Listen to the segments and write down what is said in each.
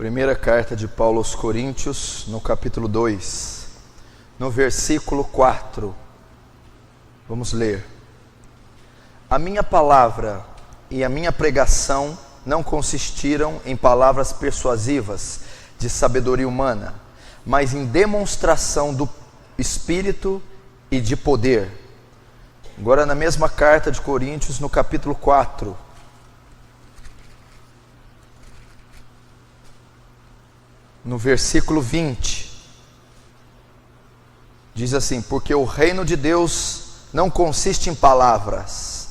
Primeira carta de Paulo aos Coríntios, no capítulo 2, no versículo 4. Vamos ler. A minha palavra e a minha pregação não consistiram em palavras persuasivas de sabedoria humana, mas em demonstração do Espírito e de poder. Agora na mesma carta de Coríntios, no capítulo 4. No versículo 20, diz assim: porque o reino de Deus não consiste em palavras,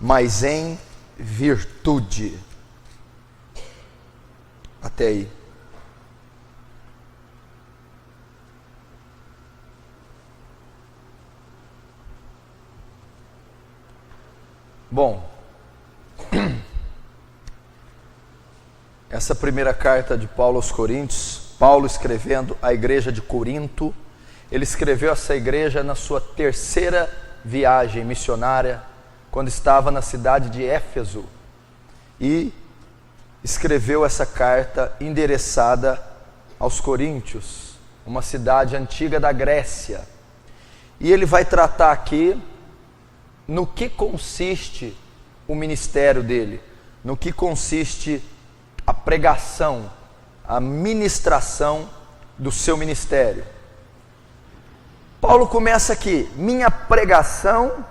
mas em virtude. Até aí. Bom, essa primeira carta de Paulo aos Coríntios, Paulo escrevendo à igreja de Corinto, ele escreveu essa igreja na sua terceira viagem missionária, quando estava na cidade de Éfeso, e escreveu essa carta endereçada aos Coríntios, uma cidade antiga da Grécia. E ele vai tratar aqui no que consiste o ministério dele, no que consiste a pregação, a ministração do seu ministério. Paulo começa aqui: minha pregação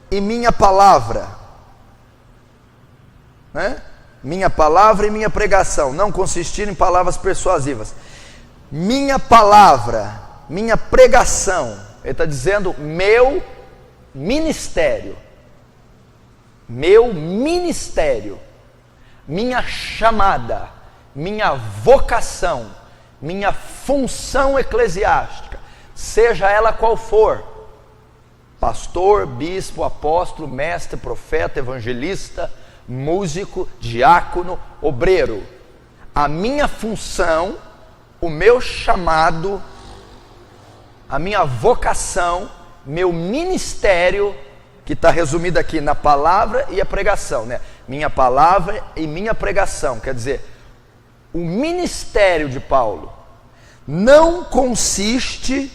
e minha palavra, né? Minha palavra e minha pregação não consistiram em palavras persuasivas. Minha palavra, minha pregação, ele está dizendo meu ministério, minha chamada, minha vocação, minha função eclesiástica, seja ela qual for, pastor, bispo, apóstolo, mestre, profeta, evangelista, músico, diácono, obreiro, a minha função, o meu chamado, a minha vocação, meu ministério, que está resumido aqui na palavra e a pregação, né? Minha palavra e minha pregação, quer dizer, o ministério de Paulo não consistia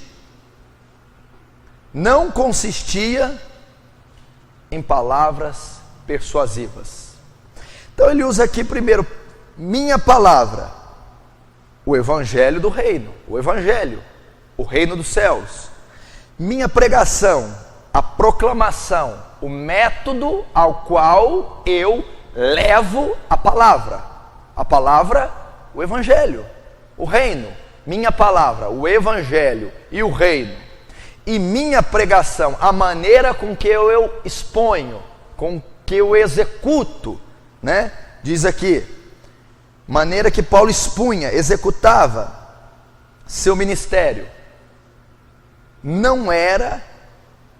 em palavras persuasivas. Então ele usa aqui primeiro, minha palavra, o evangelho do reino, o reino dos céus. Minha pregação, a proclamação, o método ao qual eu levo a palavra, o evangelho, o reino. Minha palavra, o evangelho e o reino. E minha pregação, a maneira com que eu exponho, com que eu executo, né? Diz aqui, maneira que Paulo expunha, executava seu ministério, não era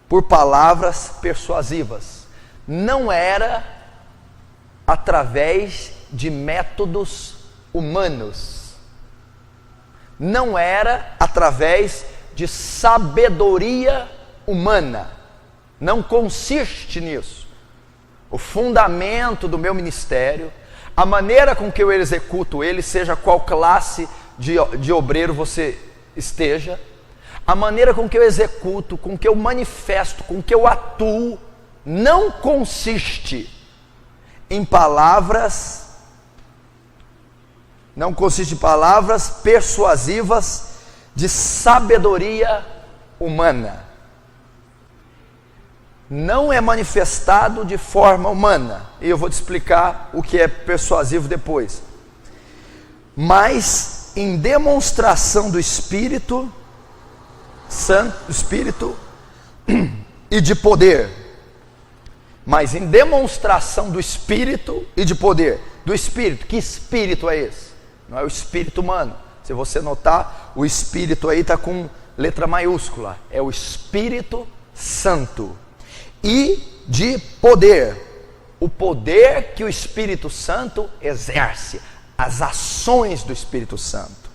por palavras persuasivas, não era através de métodos humanos, não era através de sabedoria humana, não consiste nisso. O fundamento do meu ministério, a maneira com que eu executo ele, seja qual classe de obreiro você esteja, a maneira com que eu executo, com que eu manifesto, com que eu atuo, não consiste em palavras persuasivas de sabedoria humana. Não é manifestado de forma humana, e eu vou te explicar o que é persuasivo depois, mas em demonstração do Espírito Santo, Espírito e de poder. Mas em demonstração do Espírito e de poder. Do Espírito, que Espírito é esse? Não é o Espírito humano. Se você notar, o Espírito aí está com letra maiúscula, é o Espírito Santo. E de poder, o poder que o Espírito Santo exerce, as ações do Espírito Santo.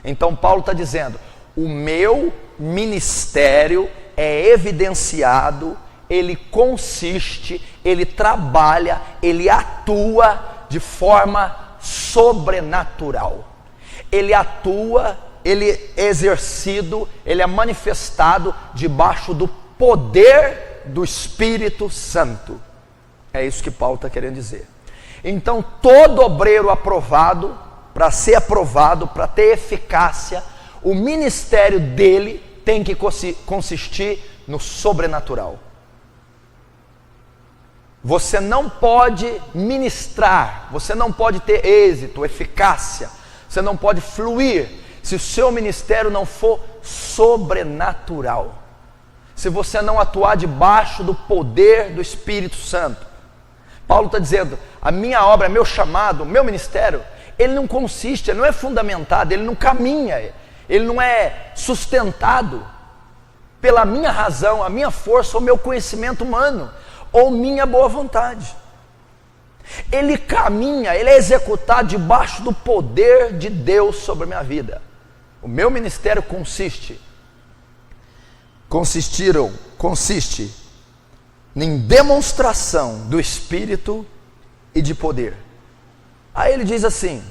Então Paulo está dizendo, o meu ministério é evidenciado, ele consiste, ele trabalha, ele atua de forma sobrenatural. Ele atua, ele é exercido, ele é manifestado debaixo do poder do Espírito Santo. É isso que Paulo está querendo dizer. Então, todo obreiro aprovado, para ser aprovado, para ter eficácia, o ministério dele tem que consistir no sobrenatural. Você não pode ministrar, você não pode ter êxito, eficácia, você não pode fluir se o seu ministério não for sobrenatural. Se você não atuar debaixo do poder do Espírito Santo. Paulo está dizendo, a minha obra, meu chamado, meu ministério, ele não consiste, ele não é fundamentado, ele não caminha, ele não é sustentado pela minha razão, a minha força, ou meu conhecimento humano, ou minha boa vontade. Ele caminha, ele é executado debaixo do poder de Deus sobre a minha vida. O meu ministério consiste em demonstração do Espírito e de poder. Aí ele diz assim,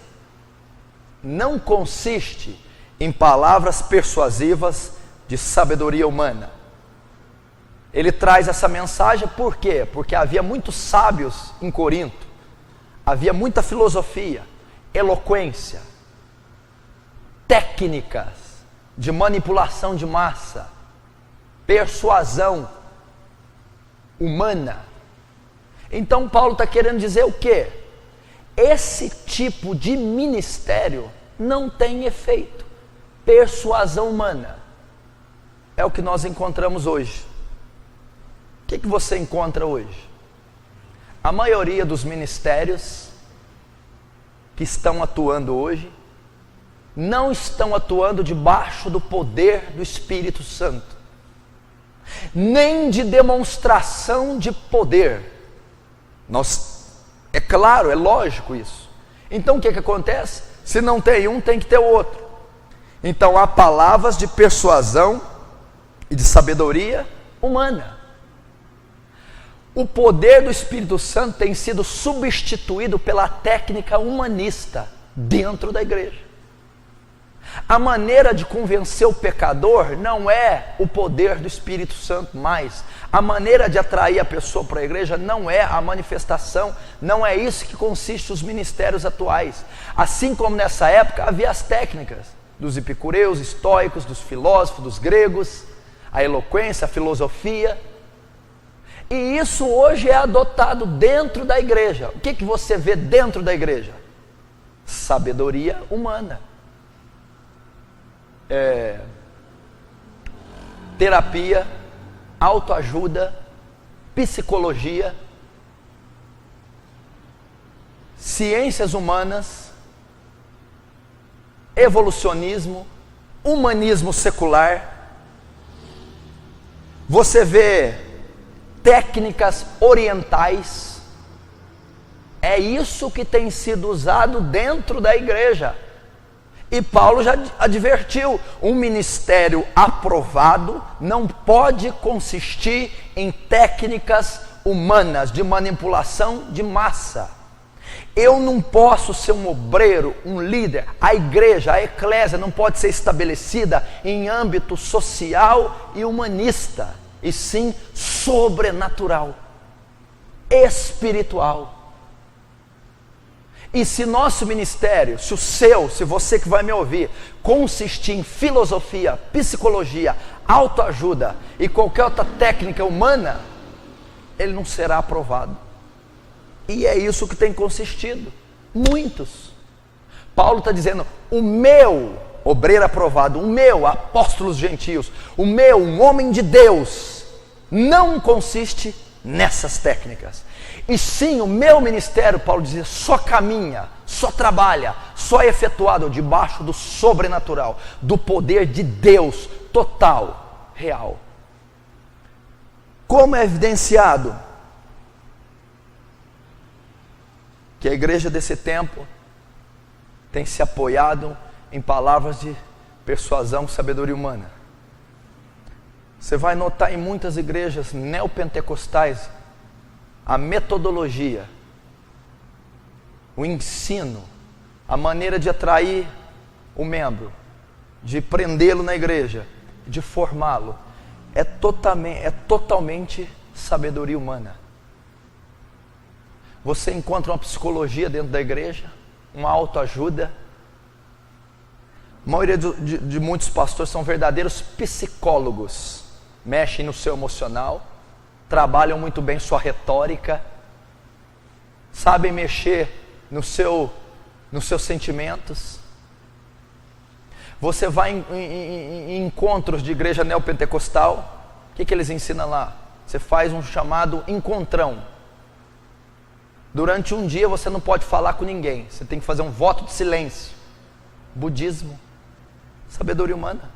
não consiste em palavras persuasivas de sabedoria humana. Ele traz essa mensagem por quê? Porque havia muitos sábios em Corinto, havia muita filosofia, eloquência, técnicas de manipulação de massa, persuasão humana. Então Paulo está querendo dizer o quê? Esse tipo de ministério não tem efeito. Persuasão humana é o que nós encontramos hoje. O que você encontra hoje? A maioria dos ministérios que estão atuando hoje não estão atuando debaixo do poder do Espírito Santo, nem de demonstração de poder. É claro, é lógico isso. Então o que acontece? Se não tem um, tem que ter o outro. Então há palavras de persuasão e de sabedoria humana. O poder do Espírito Santo tem sido substituído pela técnica humanista dentro da igreja. A maneira de convencer o pecador não é o poder do Espírito Santo mais. A maneira de atrair a pessoa para a igreja não é a manifestação, não é isso que consiste os ministérios atuais. Assim como nessa época havia as técnicas dos epicureus, estoicos, dos filósofos, dos gregos, a eloquência, a filosofia. E isso hoje é adotado dentro da igreja. O que você vê dentro da igreja? Sabedoria humana. Terapia, autoajuda, psicologia, ciências humanas, evolucionismo, humanismo secular. Você vê técnicas orientais. É isso que tem sido usado dentro da igreja. E Paulo já advertiu, um ministério aprovado não pode consistir em técnicas humanas de manipulação de massa. Eu não posso ser um obreiro, um líder, a igreja, a eclésia não pode ser estabelecida em âmbito social e humanista, e sim sobrenatural, espiritual. E se nosso ministério, se você que vai me ouvir, consistir em filosofia, psicologia, autoajuda e qualquer outra técnica humana, ele não será aprovado. E é isso que tem consistido. Muitos. Paulo está dizendo, o meu obreiro aprovado, o meu apóstolos gentios, o meu, um homem de Deus, não consiste nessas técnicas. E sim, o meu ministério, Paulo dizia, só caminha, só trabalha, só é efetuado debaixo do sobrenatural, do poder de Deus total, real. Como é evidenciado que a igreja desse tempo tem se apoiado em palavras de persuasão, sabedoria humana. Você vai notar em muitas igrejas neopentecostais a metodologia, o ensino, a maneira de atrair o membro, de prendê-lo na igreja, de formá-lo, é totalmente sabedoria humana. Você encontra uma psicologia dentro da igreja, uma autoajuda. A maioria de muitos pastores são verdadeiros psicólogos, mexem no seu emocional, trabalham muito bem sua retórica, sabem mexer nos seus sentimentos. Você vai em encontros de igreja neopentecostal, o que eles ensinam lá? Você faz um chamado encontrão. Durante um dia você não pode falar com ninguém, você tem que fazer um voto de silêncio. Budismo, sabedoria humana.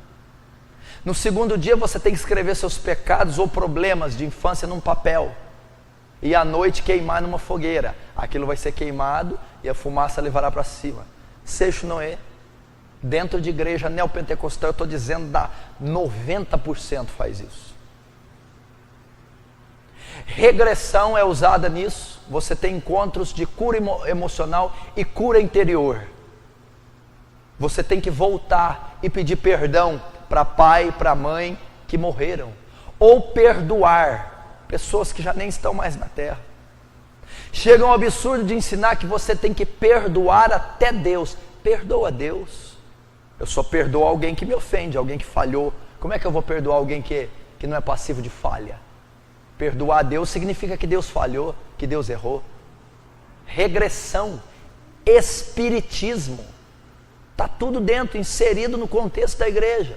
No segundo dia você tem que escrever seus pecados ou problemas de infância num papel, e à noite queimar numa fogueira. Aquilo vai ser queimado e a fumaça levará para cima. Seixo Noé, dentro de igreja neopentecostal, eu estou dizendo, 90% faz isso. Regressão é usada nisso. Você tem encontros de cura emocional e cura interior. Você tem que voltar e pedir perdão para pai e para mãe que morreram, ou perdoar pessoas que já nem estão mais na terra. Chega um absurdo de ensinar que você tem que perdoar até Deus. Perdoa Deus. Eu só perdoo alguém que me ofende, alguém que falhou. Como é que eu vou perdoar alguém que não é passivo de falha? Perdoar a Deus significa que Deus falhou, que Deus errou. Regressão, espiritismo, está tudo dentro, inserido no contexto da igreja.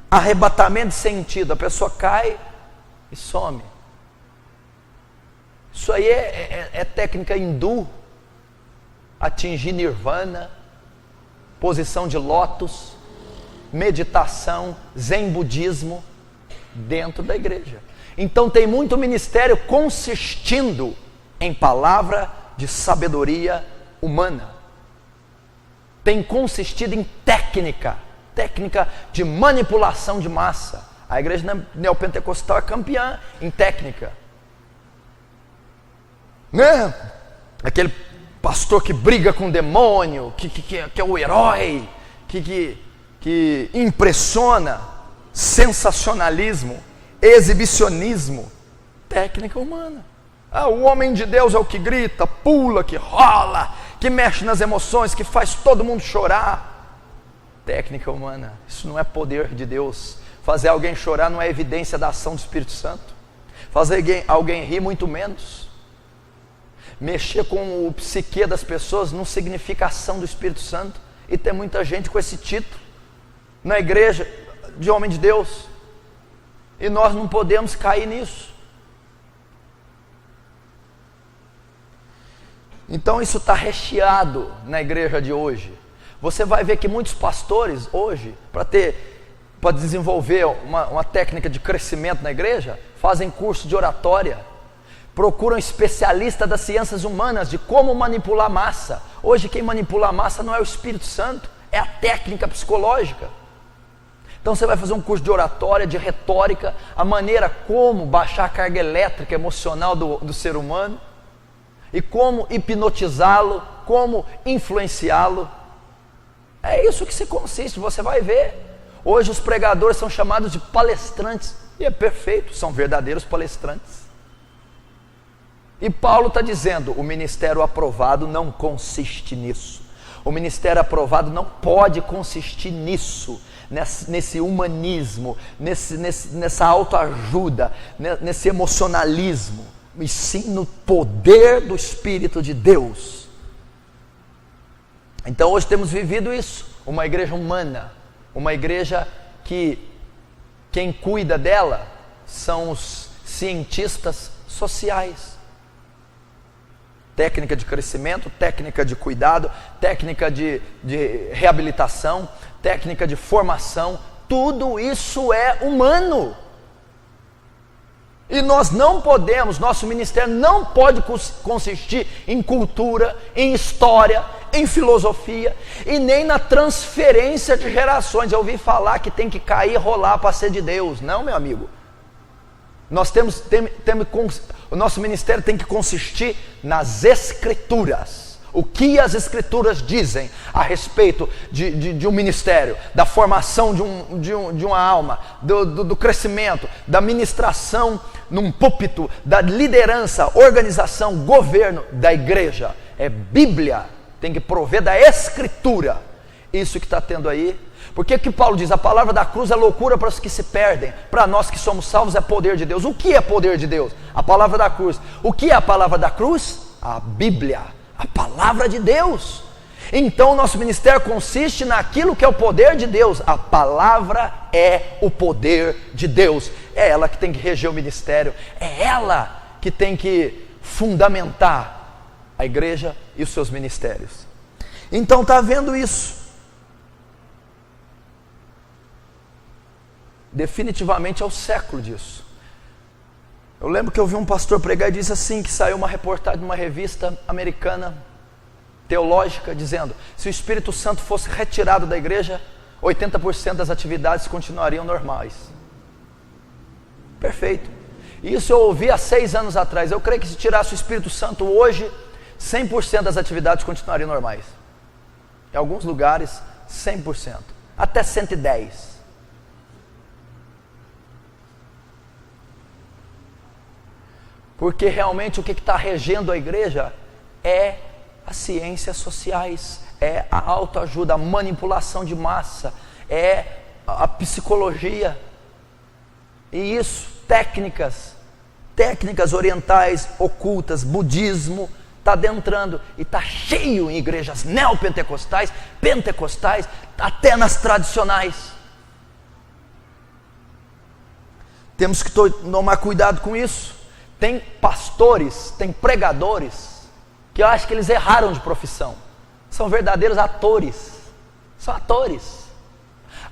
Arrebatamento de sentido, a pessoa cai e some. Isso aí é técnica hindu, atingir nirvana, posição de lótus, meditação, zen budismo, dentro da igreja. Então tem muito ministério consistindo em palavra de sabedoria humana. Tem consistido em técnica de manipulação de massa. A igreja neopentecostal é campeã em técnica, né? Aquele pastor que briga com o demônio, que é o herói, que impressiona, sensacionalismo, exibicionismo, técnica humana. O homem de Deus é o que grita, pula, que rola, que mexe nas emoções, que faz todo mundo chorar. Técnica humana. Isso não é poder de Deus. Fazer alguém chorar não é evidência da ação do Espírito Santo. Fazer alguém rir, muito menos. Mexer com o psique das pessoas não significa ação do Espírito Santo. E tem muita gente com esse título na igreja de homem de Deus, e nós não podemos cair nisso. Então isso está recheado na igreja de hoje. Você vai ver que muitos pastores hoje, para desenvolver uma técnica de crescimento na igreja, fazem curso de oratória, procuram especialista das ciências humanas de como manipular a massa. Hoje quem manipula a massa não é o Espírito Santo, é a técnica psicológica. Então você vai fazer um curso de oratória, de retórica, a maneira como baixar a carga elétrica emocional do ser humano, e como hipnotizá-lo, como influenciá-lo. É isso que se consiste, você vai ver. Hoje os pregadores são chamados de palestrantes, e é perfeito, são verdadeiros palestrantes. E Paulo está dizendo, o ministério aprovado não consiste nisso. O ministério aprovado não pode consistir nisso, nesse humanismo, nessa autoajuda, nesse emocionalismo, e sim no poder do Espírito de Deus. Então hoje temos vivido isso, uma igreja humana, uma igreja que quem cuida dela são os cientistas sociais. Técnica de crescimento, técnica de cuidado, técnica de reabilitação, técnica de formação, tudo isso é humano. E nós não podemos, nosso ministério não pode consistir em cultura, em história, em filosofia e nem na transferência de gerações. Eu ouvi falar que tem que cair e rolar para ser de Deus. Não, meu amigo. O nosso ministério tem que consistir nas Escrituras. O que as Escrituras dizem a respeito de um ministério, da formação de uma alma, do crescimento, da ministração num púlpito, da liderança, organização, governo da igreja. É Bíblia, tem que prover da Escritura. Isso que está tendo aí. Porque que Paulo diz? A palavra da cruz é loucura para os que se perdem. Para nós que somos salvos é poder de Deus. O que é poder de Deus? A palavra da cruz. O que é a palavra da cruz? A Bíblia, a palavra de Deus. Então o nosso ministério consiste naquilo que é o poder de Deus. A palavra é o poder de Deus. É ela que tem que reger o ministério. É ela que tem que fundamentar a igreja e os seus ministérios. Então está vendo isso. Definitivamente é o século disso. Eu lembro que eu vi um pastor pregar e disse assim, que saiu uma reportagem de uma revista americana teológica dizendo: se o Espírito Santo fosse retirado da igreja, 80% das atividades continuariam normais. Perfeito. Isso eu ouvi há 6 anos atrás. Eu creio que se tirasse o Espírito Santo hoje, 100% das atividades continuariam normais. Em alguns lugares 100%, até 110%. Porque realmente o que está regendo a igreja é as ciências sociais, é a autoajuda, a manipulação de massa, é a psicologia. E isso, técnicas orientais, ocultas, budismo, está adentrando. E está cheio em igrejas neopentecostais, pentecostais, até nas tradicionais. Temos que tomar cuidado com isso. Tem pastores, tem pregadores, que eu acho que eles erraram de profissão. São verdadeiros atores. São atores.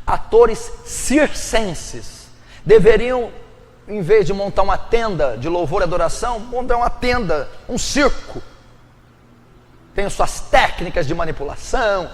Atores circenses. Deveriam, em vez de montar uma tenda de louvor e adoração, montar uma tenda, um circo. Tem suas técnicas de manipulação,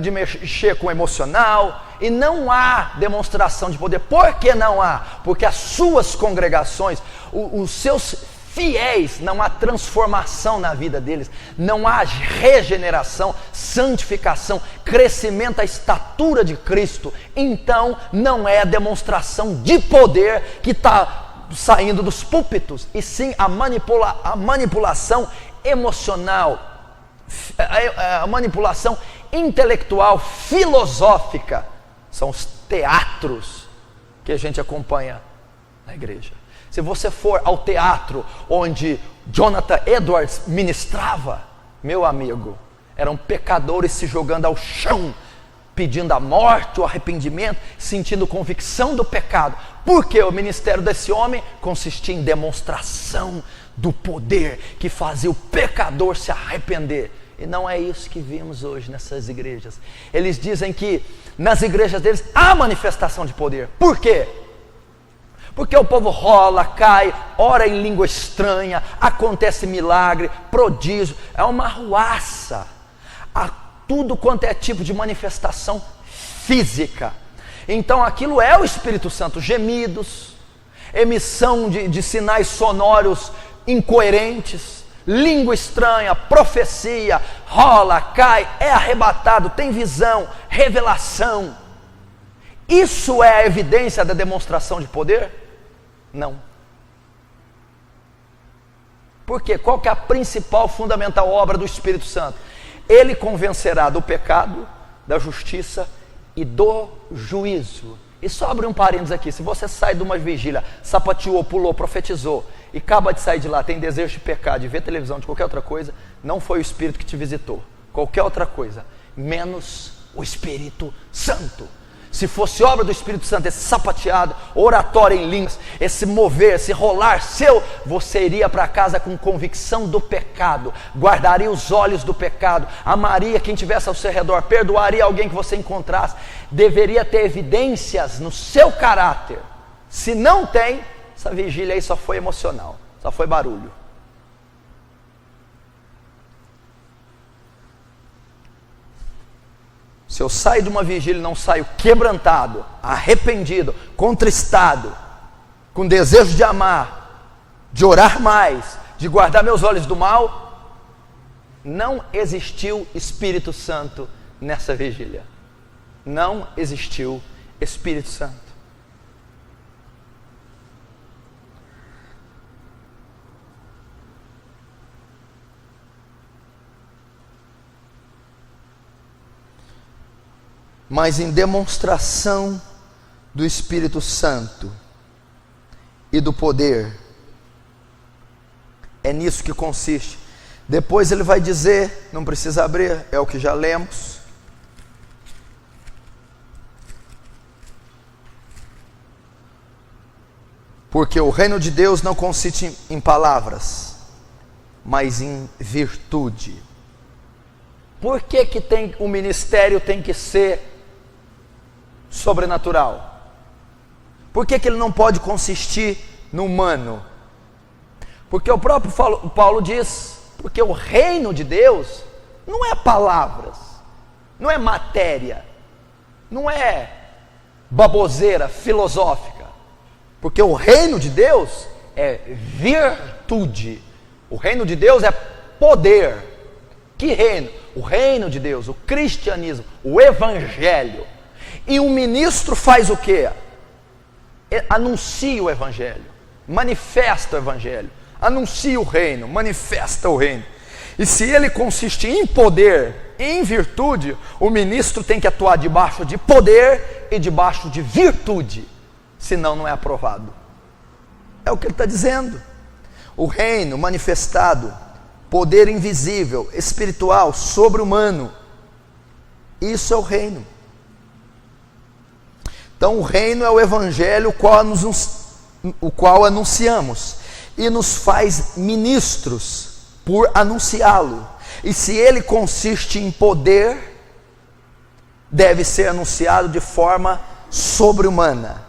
de mexer com o emocional, e não há demonstração de poder. Por que não há? Porque as suas congregações, os seus fiéis, não há transformação na vida deles, não há regeneração, santificação, crescimento à estatura de Cristo. Então não é a demonstração de poder que está saindo dos púlpitos, e sim a manipulação emocional, a manipulação intelectual, filosófica. São os teatros que a gente acompanha na igreja. Se você for ao teatro onde Jonathan Edwards ministrava, meu amigo, eram pecadores se jogando ao chão, pedindo a morte, o arrependimento, sentindo convicção do pecado. Porque o ministério desse homem consistia em demonstração do poder que fazia o pecador se arrepender. E não é isso que vimos hoje nessas igrejas. Eles dizem que nas igrejas deles há manifestação de poder. Por quê? Porque o povo rola, cai, ora em língua estranha, acontece milagre, prodígio, é uma arruaça. Há tudo quanto é tipo de manifestação física. Então aquilo é o Espírito Santo, gemidos, emissão de sinais sonoros incoerentes, língua estranha, profecia, rola, cai, é arrebatado, tem visão, revelação. Isso é a evidência da demonstração de poder? Não. Por quê? Qual que é a principal, fundamental obra do Espírito Santo? Ele convencerá do pecado, da justiça e do juízo. E só abre um parênteses aqui: se você sai de uma vigília, sapateou, pulou, profetizou e acaba de sair de lá, tem desejo de pecar, de ver televisão, de qualquer outra coisa, não foi o Espírito que te visitou. Qualquer outra coisa, menos o Espírito Santo. Se fosse obra do Espírito Santo, esse sapateado, oratório em línguas, esse mover, esse rolar seu, você iria para casa com convicção do pecado, guardaria os olhos do pecado, amaria quem estivesse ao seu redor, perdoaria alguém que você encontrasse, deveria ter evidências no seu caráter. Se não tem, essa vigília aí só foi emocional, só foi barulho. Se eu saio de uma vigília e não saio quebrantado, arrependido, contristado, com desejo de amar, de orar mais, de guardar meus olhos do mal, não existiu Espírito Santo nessa vigília. Não existiu Espírito Santo. Mas em demonstração do Espírito Santo e do poder, é nisso que consiste. Depois ele vai dizer, não precisa abrir, é o que já lemos. Porque o reino de Deus não consiste em palavras, mas em virtude. Por que o ministério tem que ser sobrenatural? Por que ele não pode consistir no humano? Porque o próprio Paulo diz, porque o reino de Deus não é palavras, não é matéria, não é baboseira filosófica, porque o reino de Deus é virtude, o reino de Deus é poder. Que reino? O reino de Deus, o cristianismo, o evangelho. E um ministro faz o quê? Anuncia o evangelho, manifesta o evangelho, anuncia o reino, manifesta o reino. E se ele consiste em poder, em virtude, o ministro tem que atuar debaixo de poder e debaixo de virtude, senão não é aprovado. É o que ele está dizendo. O reino manifestado, poder invisível, espiritual, sobre-humano, isso é o reino. Então o reino é o evangelho o qual anunciamos, e nos faz ministros por anunciá-lo. E se ele consiste em poder, deve ser anunciado de forma sobre-humana.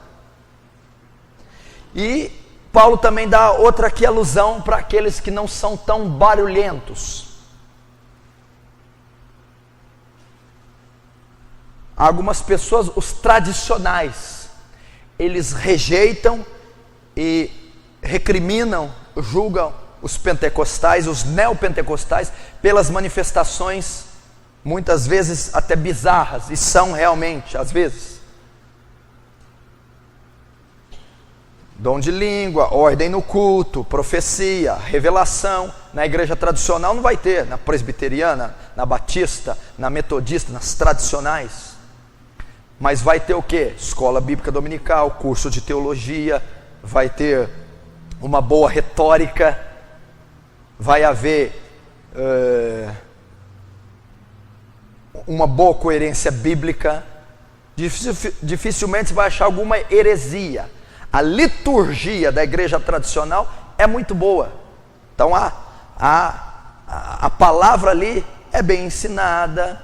E Paulo também dá outra aqui alusão para aqueles que não são tão barulhentos. Algumas pessoas, os tradicionais, eles rejeitam e recriminam, julgam os pentecostais, os neopentecostais, pelas manifestações, muitas vezes até bizarras, e são realmente, às vezes. Dom de língua, ordem no culto, profecia, revelação. Na igreja tradicional não vai ter, na presbiteriana, na batista, na metodista, nas tradicionais. Mas vai ter o quê? Escola bíblica dominical, curso de teologia, vai ter uma boa retórica, vai haver uma boa coerência bíblica. Dificilmente você vai achar alguma heresia. A liturgia da igreja tradicional é muito boa. Então a palavra ali é bem ensinada,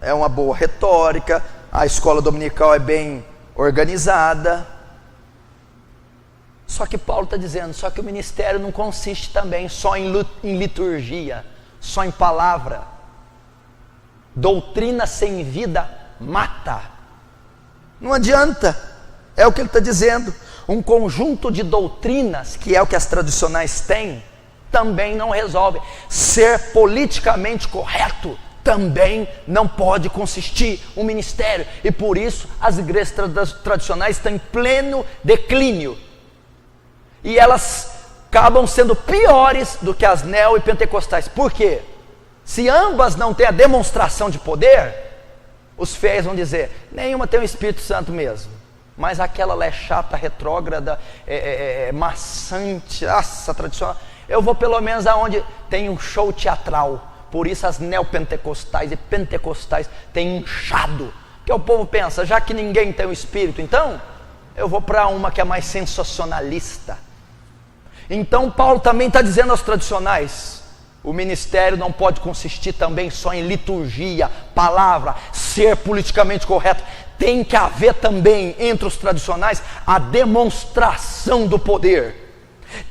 é uma boa retórica, a escola dominical é bem organizada. Só que Paulo está dizendo, só que o ministério não consiste também só em liturgia, só em palavra. Doutrina sem vida mata. Não adianta, é o que ele está dizendo. Um conjunto de doutrinas, que é o que as tradicionais têm, também não resolve. Ser politicamente correto também não pode consistir um ministério. E por isso as igrejas tradicionais estão em pleno declínio. E elas acabam sendo piores do que as neo e pentecostais. Por quê? Se ambas não têm a demonstração de poder, os fiéis vão dizer, nenhuma tem o Espírito Santo mesmo. Mas aquela lá é chata, retrógrada, maçante, nossa, tradicional. Eu vou pelo menos aonde tem um show teatral. Por isso as neopentecostais e pentecostais têm inchado. Porque o povo pensa, já que ninguém tem o Espírito, então eu vou para uma que é mais sensacionalista. Então Paulo também está dizendo aos tradicionais, o ministério não pode consistir também só em liturgia, palavra, ser politicamente correto. Tem que haver também entre os tradicionais a demonstração do poder.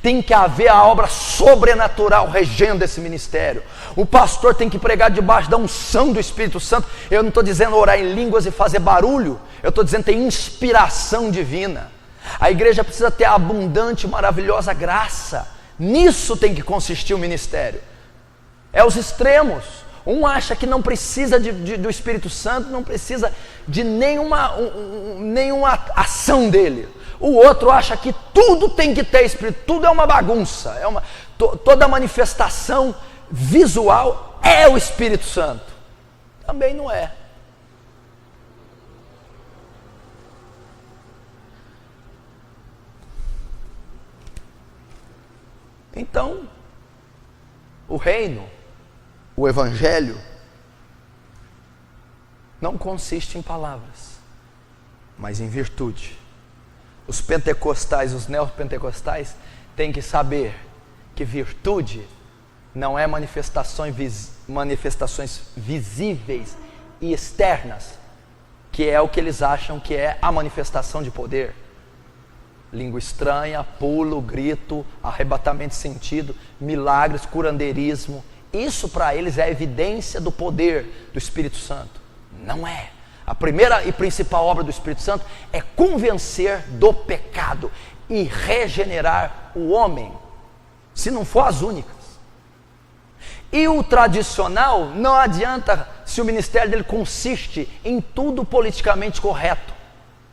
Tem que haver a obra sobrenatural regendo esse ministério. O pastor tem que pregar debaixo da unção do Espírito Santo. Eu não estou dizendo orar em línguas e fazer barulho. Eu estou dizendo tem inspiração divina. A igreja precisa ter a abundante, maravilhosa graça. Nisso tem que consistir o ministério. É os extremos. Um acha que não precisa do Espírito Santo, não precisa de nenhuma ação dele. O outro acha que tudo tem que ter Espírito, tudo é uma bagunça. Toda manifestação visual é o Espírito Santo. Também não é. Então, o reino, o evangelho, não consiste em palavras, mas em virtude. Os pentecostais, os neopentecostais, têm que saber que virtude não é manifestações visíveis e externas, que é o que eles acham que é a manifestação de poder. Língua estranha, pulo, grito, arrebatamento de sentido, milagres, curandeirismo. Isso para eles é a evidência do poder do Espírito Santo. Não é. A primeira e principal obra do Espírito Santo é convencer do pecado e regenerar o homem, se não for as únicas. E o tradicional, não adianta se o ministério dele consiste em tudo politicamente correto,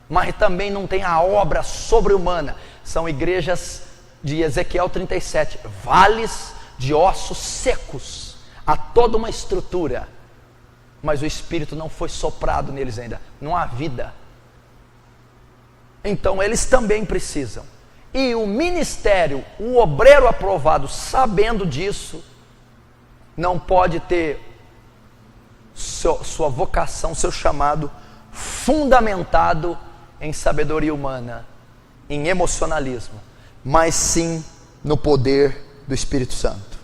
mas também não tem a obra sobre-humana. São igrejas de Ezequiel 37, vales de ossos secos. Há toda uma estrutura, mas o Espírito não foi soprado neles ainda, não há vida. Então eles também precisam. E o ministério, o obreiro aprovado, sabendo disso, não pode ter sua vocação, seu chamado fundamentado em sabedoria humana, em emocionalismo, mas sim no poder do Espírito Santo.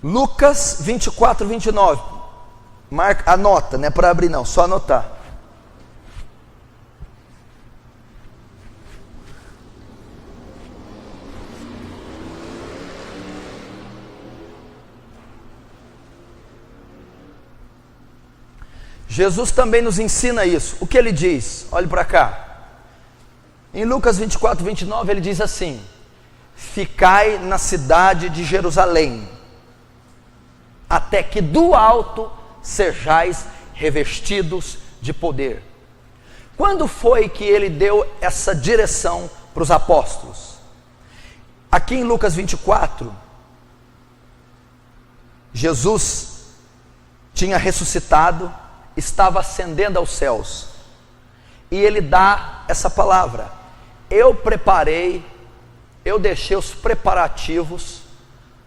Lucas 24, 29. Anota, não é para abrir não, só anotar. Jesus também nos ensina isso. O que ele diz? Olhe para cá. Em Lucas 24, 29, ele diz assim: ficai na cidade de Jerusalém, até que do alto sejais revestidos de poder. Quando foi que ele deu essa direção para os apóstolos? Aqui em Lucas 24, Jesus tinha ressuscitado, estava ascendendo aos céus, e ele dá essa palavra: eu deixei os preparativos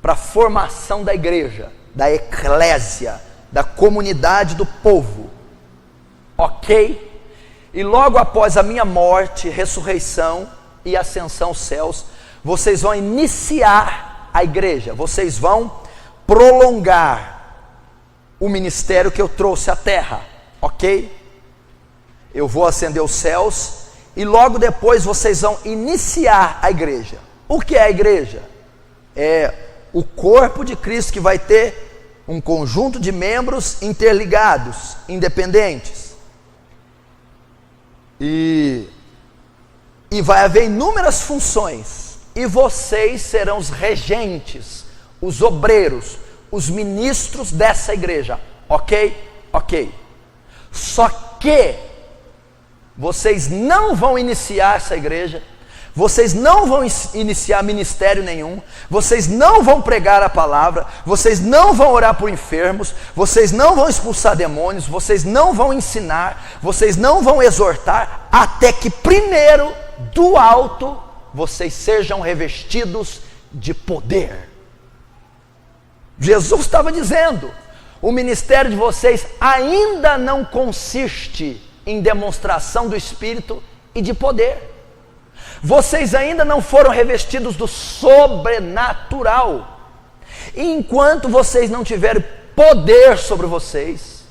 para a formação da igreja, da eclésia, da comunidade do povo, ok? E logo após a minha morte, ressurreição e ascensão aos céus, vocês vão iniciar a igreja, vocês vão prolongar o ministério que eu trouxe à terra, ok? Eu vou ascender aos céus e logo depois vocês vão iniciar a igreja. O que é a igreja? É o corpo de Cristo, que vai ter um conjunto de membros interligados, independentes. E vai haver inúmeras funções, e vocês serão os regentes, os obreiros, os ministros dessa igreja, ok? Ok. Só que vocês não vão iniciar essa igreja, vocês não vão iniciar ministério nenhum, vocês não vão pregar a palavra, vocês não vão orar por enfermos, vocês não vão expulsar demônios, vocês não vão ensinar, vocês não vão exortar, até que primeiro, do alto, vocês sejam revestidos de poder. Jesus estava dizendo: o ministério de vocês ainda não consiste em demonstração do Espírito e de poder. Vocês ainda não foram revestidos do sobrenatural. E enquanto vocês não tiverem poder sobre vocês,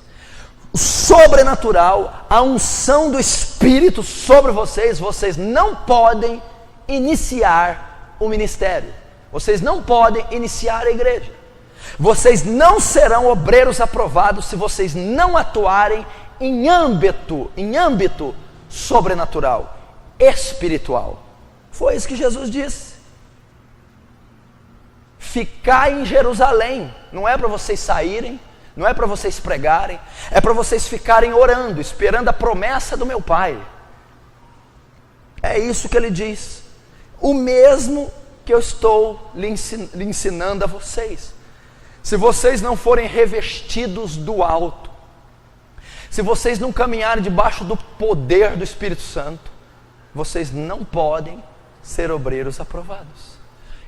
o sobrenatural, a unção do Espírito sobre vocês, vocês não podem iniciar o ministério. Vocês não podem iniciar a igreja. Vocês não serão obreiros aprovados se vocês não atuarem em âmbito sobrenatural, espiritual. Foi isso que Jesus disse. Ficar em Jerusalém, não é para vocês saírem, não é para vocês pregarem, é para vocês ficarem orando, esperando a promessa do meu Pai. É isso que ele diz. O mesmo que eu estou lhe ensinando a vocês. Se vocês não forem revestidos do alto, se vocês não caminharem debaixo do poder do Espírito Santo, vocês não podem ser obreiros aprovados.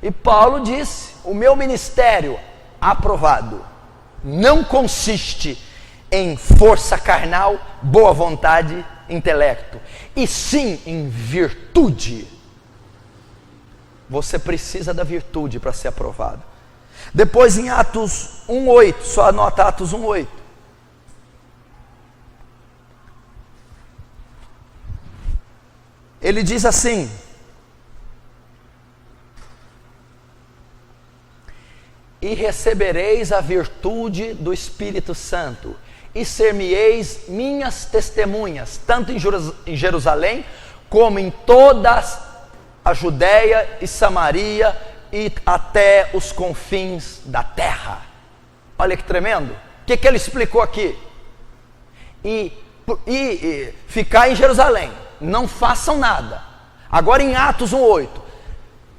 E Paulo disse: o meu ministério aprovado não consiste em força carnal, boa vontade, intelecto, e sim em virtude. Você precisa da virtude para ser aprovado. Depois em Atos 1:8, só anota Atos 1:8. Ele diz assim: e recebereis a virtude do Espírito Santo, e ser-me-eis minhas testemunhas, tanto em Jerusalém, como em todas a Judéia e Samaria, e até os confins da terra. Olha que tremendo. O que ele explicou aqui? E ficar em Jerusalém, não façam nada. Agora em Atos 1:8,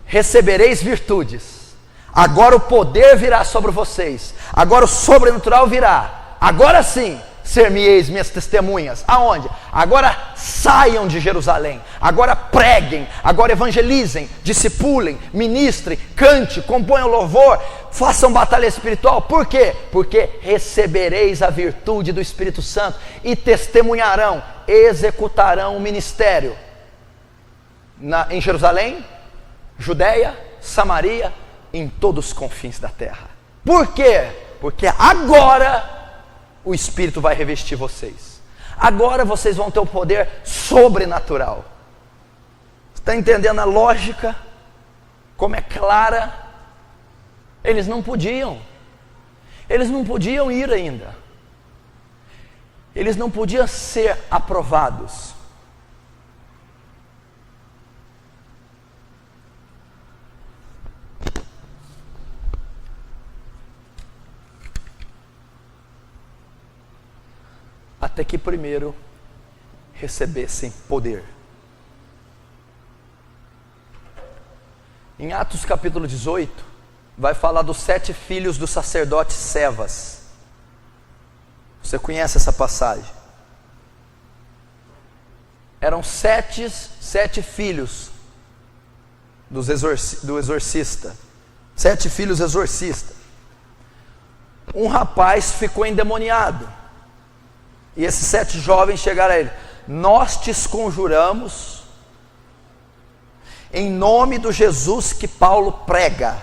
recebereis virtudes. Agora o poder virá sobre vocês. Agora o sobrenatural virá. Agora sim, ser-me-eis minhas testemunhas. Aonde? Agora saiam de Jerusalém. Agora preguem. Agora evangelizem. Discipulem. Ministrem. Cante. Componham louvor. Façam batalha espiritual. Por quê? Porque recebereis a virtude do Espírito Santo e testemunharão, executarão o ministério em Jerusalém, Judéia, Samaria, em todos os confins da terra. Por quê? Porque agora o Espírito vai revestir vocês. Agora vocês vão ter o poder sobrenatural. Está entendendo a lógica? Como é clara? Eles não podiam ir ainda. Eles não podiam ser aprovados. Até que primeiro recebessem poder. Em Atos capítulo 18, vai falar dos 7 filhos do sacerdote Cefas. Você conhece essa passagem? Eram sete filhos do exorcista. 7 filhos exorcistas. Um rapaz ficou endemoniado. E esses 7 jovens chegaram a ele: nós te conjuramos em nome do Jesus que Paulo prega.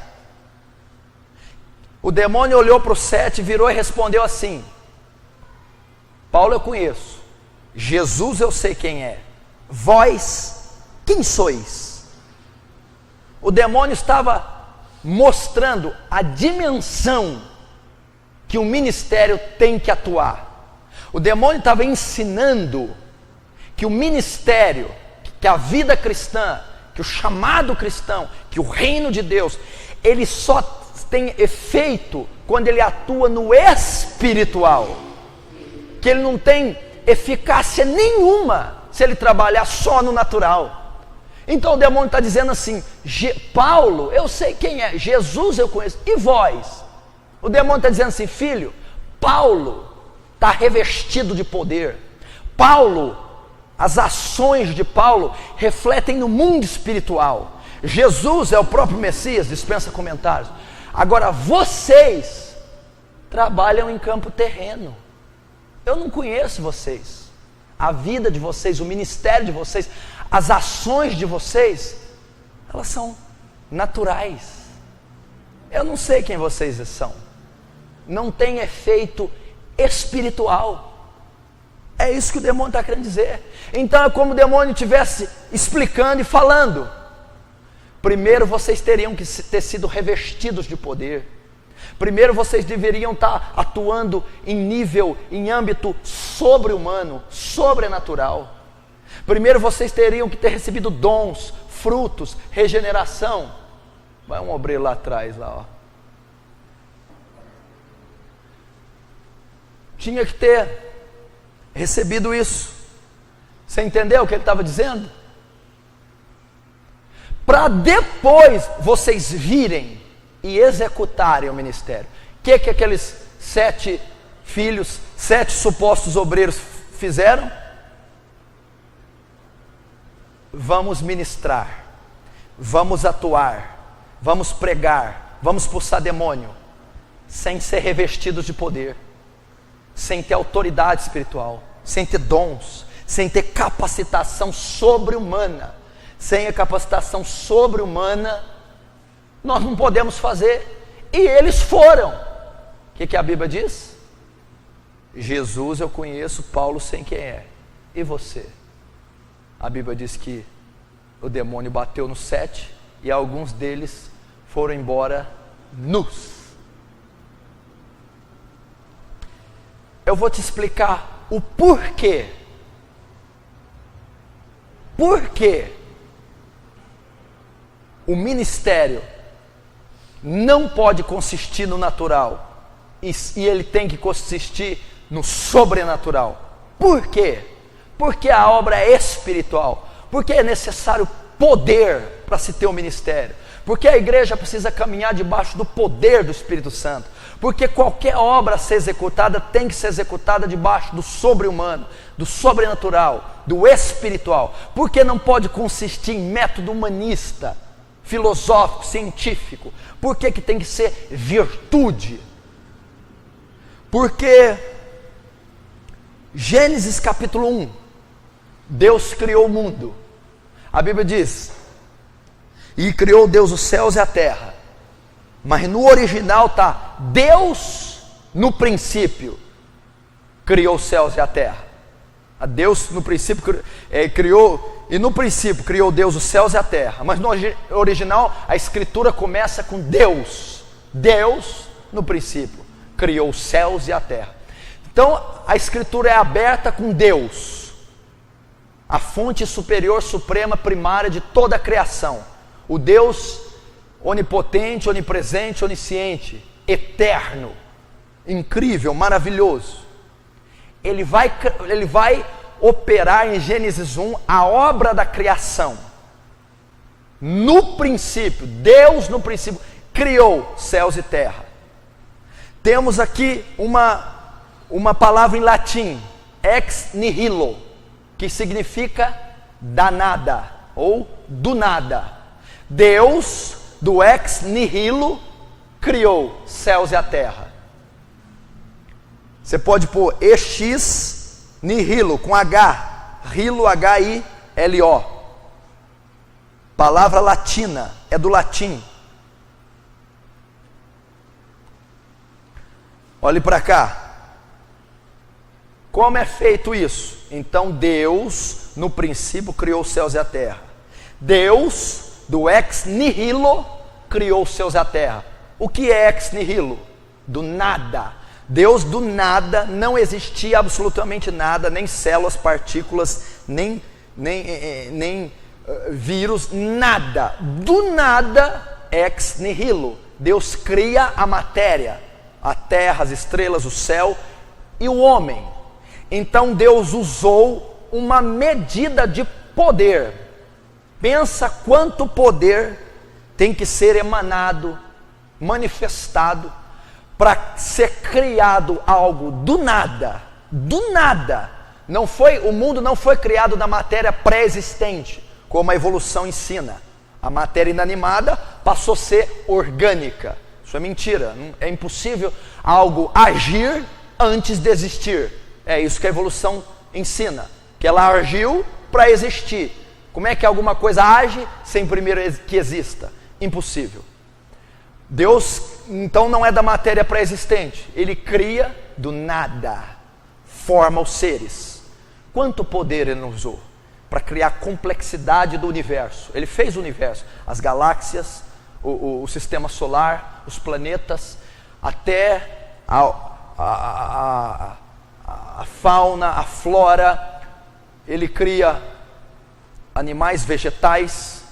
O demônio olhou para os 7, virou e respondeu assim: Paulo eu conheço, Jesus eu sei quem é, vós quem sois? O demônio estava mostrando a dimensão que o ministério tem que atuar. O demônio estava ensinando que o ministério, que a vida cristã, que o chamado cristão, que o reino de Deus, ele só tem efeito quando ele atua no espiritual, que ele não tem eficácia nenhuma se ele trabalhar só no natural. Então o demônio está dizendo assim: Paulo, eu sei quem é, Jesus eu conheço, e vós? O demônio está dizendo assim: filho, Paulo está revestido de poder. Paulo, as ações de Paulo refletem no mundo espiritual. Jesus é o próprio Messias, dispensa comentários. Agora vocês trabalham em campo terreno. Eu não conheço vocês. A vida de vocês, o ministério de vocês, as ações de vocês, elas são naturais. Eu não sei quem vocês são. Não tem efeito espiritual. É isso que o demônio está querendo dizer. Então é como o demônio estivesse explicando e falando: primeiro vocês teriam que ter sido revestidos de poder. Primeiro vocês deveriam estar atuando em âmbito sobre-humano, sobrenatural. Primeiro vocês teriam que ter recebido dons, frutos, regeneração. Vai um obreiro lá atrás, lá, ó. Tinha que ter recebido isso. Você entendeu o que ele estava dizendo? Para depois vocês virem e executarem o ministério. O que aqueles 7 filhos, 7 supostos obreiros fizeram? Vamos ministrar, vamos atuar, vamos pregar, vamos expulsar demônio, sem ser revestidos de poder, sem ter autoridade espiritual, sem ter dons, sem ter capacitação sobre-humana. Sem a capacitação sobre-humana, nós não podemos fazer. E eles foram. O que a Bíblia diz? Jesus eu conheço, Paulo sei quem é. E você? A Bíblia diz que o demônio bateu nos 7 e alguns deles foram embora nus. Eu vou te explicar o porquê. Por quê o ministério não pode consistir no natural e ele tem que consistir no sobrenatural? Por quê? Porque a obra é espiritual, porque é necessário poder para se ter um ministério, porque a igreja precisa caminhar debaixo do poder do Espírito Santo, porque qualquer obra a ser executada tem que ser executada debaixo do sobre-humano, do sobrenatural, do espiritual. Porque não pode consistir em método humanista, filosófico, científico. Por que tem que ser virtude? Porque Gênesis capítulo 1, Deus criou o mundo. A Bíblia diz: e criou Deus os céus e a terra. Mas no original está: Deus no princípio criou os céus e a terra. A Deus no princípio criou, e no princípio criou Deus os céus e a terra. Mas no original a escritura começa com Deus. Deus no princípio criou os céus e a terra. Então a escritura é aberta com Deus, a fonte superior, suprema, primária de toda a criação. O Deus onipotente, onipresente, onisciente, eterno, incrível, maravilhoso. Ele vai operar em Gênesis 1 a obra da criação. No princípio, Deus no princípio criou céus e terra. Temos aqui uma palavra em latim, ex nihilo, que significa da nada ou do nada. Deus do ex nihilo criou céus e a terra. Você pode pôr ex nihilo com H, hilo, H-I-L-O. Palavra latina, é do latim. Olhe para cá. Como é feito isso? Então Deus no princípio criou os céus e a terra. Deus do ex nihilo criou os céus e a terra. O que é ex nihilo? Do nada. Deus do nada, não existia absolutamente nada, nem células, partículas, nem vírus, nada. Do nada, ex nihilo. Deus cria a matéria, a terra, as estrelas, o céu e o homem. Então Deus usou uma medida de poder. Pensa quanto poder tem que ser emanado, manifestado, para ser criado algo do nada. Do nada. O mundo não foi criado da matéria pré-existente, como a evolução ensina. A matéria inanimada passou a ser orgânica. Isso é mentira. É impossível algo agir antes de existir. É isso que a evolução ensina, que ela agiu para existir. Como é que alguma coisa age sem primeiro que exista? Impossível. Deus, então, não é da matéria pré-existente. Ele cria do nada, forma os seres. Quanto poder ele nos usou para criar a complexidade do universo. Ele fez o universo, as galáxias, o sistema solar, os planetas, até a fauna, a flora. Ele cria animais, vegetais,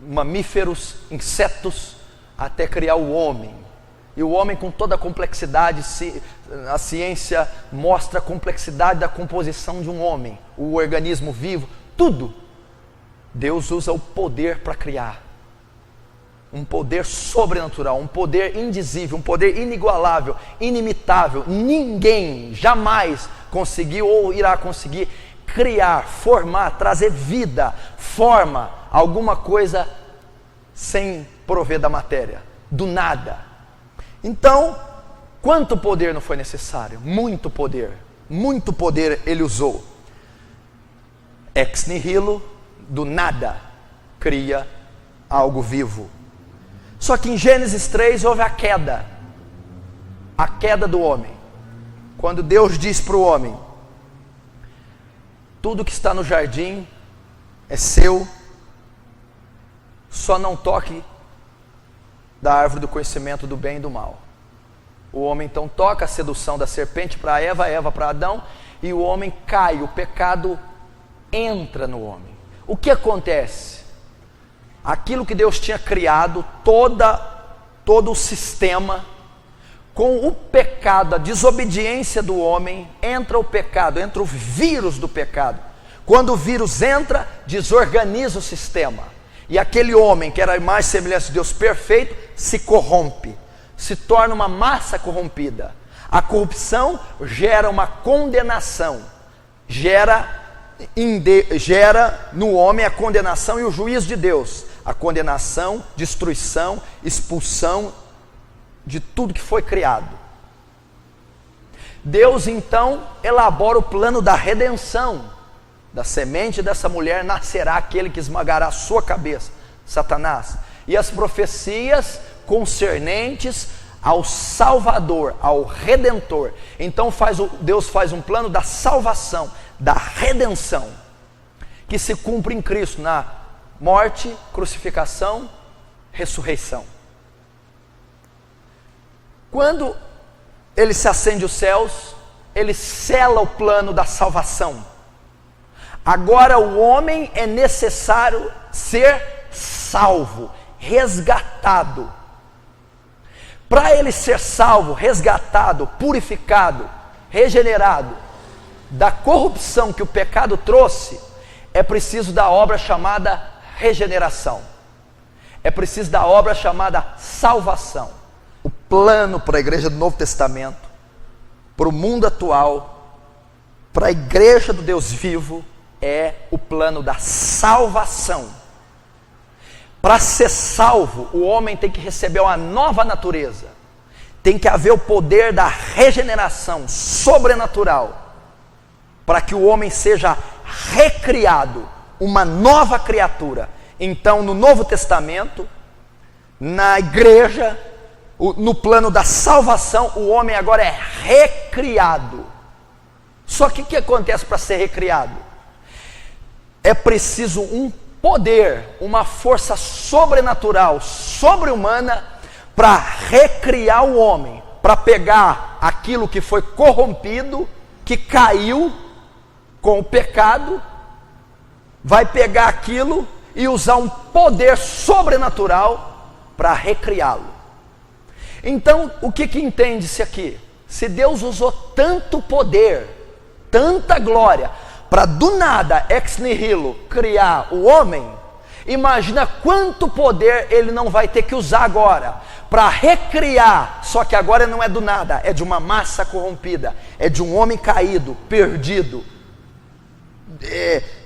mamíferos, insetos, até criar o homem. E o homem, com toda a complexidade, a ciência mostra a complexidade da composição de um homem, o organismo vivo, tudo. Deus usa o poder para criar. Um poder sobrenatural, um poder indizível, um poder inigualável, inimitável. Ninguém jamais conseguiu ou irá conseguir criar, formar, trazer vida, forma, alguma coisa sem prover da matéria, do nada. Então, quanto poder não foi necessário? Muito poder ele usou. Ex nihilo, do nada, cria algo vivo. Só que em Gênesis 3 houve a queda do homem. Quando Deus diz para o homem: tudo que está no jardim é seu, só não toque da árvore do conhecimento do bem e do mal. O homem então toca a sedução da serpente para Eva, Eva para Adão, e o homem cai, o pecado entra no homem. O que acontece? Aquilo que Deus tinha criado, todo o sistema, com o pecado, a desobediência do homem, entra o pecado, entra o vírus do pecado. Quando o vírus entra, desorganiza o sistema. E aquele homem, que era a imagem e semelhança de Deus perfeito, se corrompe, se torna uma massa corrompida. A corrupção gera uma condenação, gera no homem a condenação e o juízo de Deus. A condenação, destruição, expulsão de tudo que foi criado. Deus então elabora o plano da redenção. Da semente dessa mulher nascerá aquele que esmagará a sua cabeça, Satanás. E as profecias concernentes ao Salvador, ao Redentor. Então Deus faz um plano da salvação, da redenção, que se cumpre em Cristo, na morte, crucificação, ressurreição. Quando ele se acende os céus, ele sela o plano da salvação. Agora o homem é necessário ser salvo, resgatado. Para ele ser salvo, resgatado, purificado, regenerado da corrupção que o pecado trouxe, é preciso da obra chamada regeneração. É preciso da obra chamada salvação. O plano para a igreja do Novo Testamento, para o mundo atual, para a igreja do Deus vivo, é o plano da salvação. Para ser salvo, o homem tem que receber uma nova natureza. Tem que haver o poder da regeneração sobrenatural, para que o homem seja recriado, uma nova criatura. Então, no Novo Testamento, na igreja, no plano da salvação, o homem agora é recriado. Só que o que acontece para ser recriado? É preciso um poder, uma força sobrenatural, sobre-humana, para recriar o homem, para pegar aquilo que foi corrompido, que caiu com o pecado, vai pegar aquilo e usar um poder sobrenatural para recriá-lo. Então, o que entende-se aqui? Se Deus usou tanto poder, tanta glória, para do nada, ex nihilo, criar o homem, imagina quanto poder ele não vai ter que usar agora, para recriar, só que agora não é do nada, é de uma massa corrompida, é de um homem caído, perdido,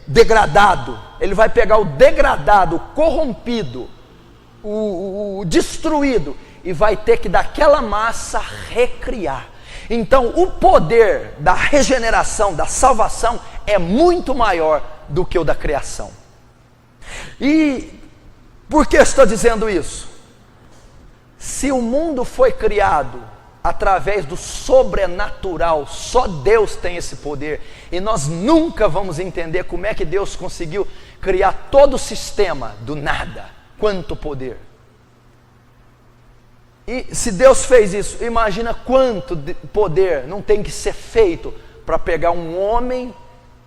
degradado. Ele vai pegar o degradado, o corrompido, o destruído, e vai ter que daquela massa recriar. Então o poder da regeneração, da salvação, é muito maior do que o da criação. E por que estou dizendo isso? Se o mundo foi criado através do sobrenatural, só Deus tem esse poder, e nós nunca vamos entender como é que Deus conseguiu criar todo o sistema do nada. Quanto poder! E se Deus fez isso, imagina quanto poder não tem que ser feito para pegar um homem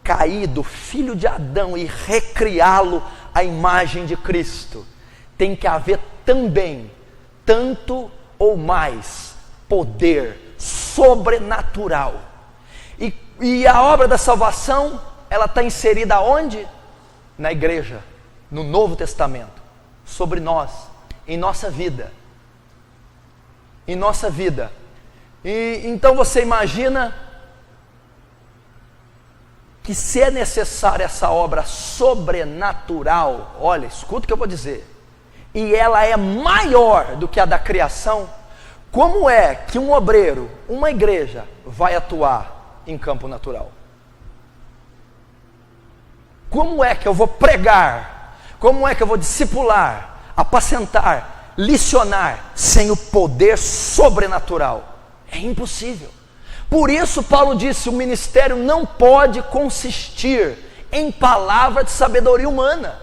caído, filho de Adão, e recriá-lo à imagem de Cristo. Tem que haver também, tanto ou mais, poder sobrenatural. E a obra da salvação, ela está inserida onde? Na igreja, no Novo Testamento, sobre nós, em nossa vida. Em nossa vida. E então você imagina que se é necessária essa obra sobrenatural, olha, escuta o que eu vou dizer, e ela é maior do que a da criação, como é que um obreiro, uma igreja, vai atuar em campo natural? Como é que eu vou pregar? Como é que eu vou discipular, apacentar, licionar, sem o poder sobrenatural? É impossível. Por isso Paulo disse, o ministério não pode consistir em palavra de sabedoria humana.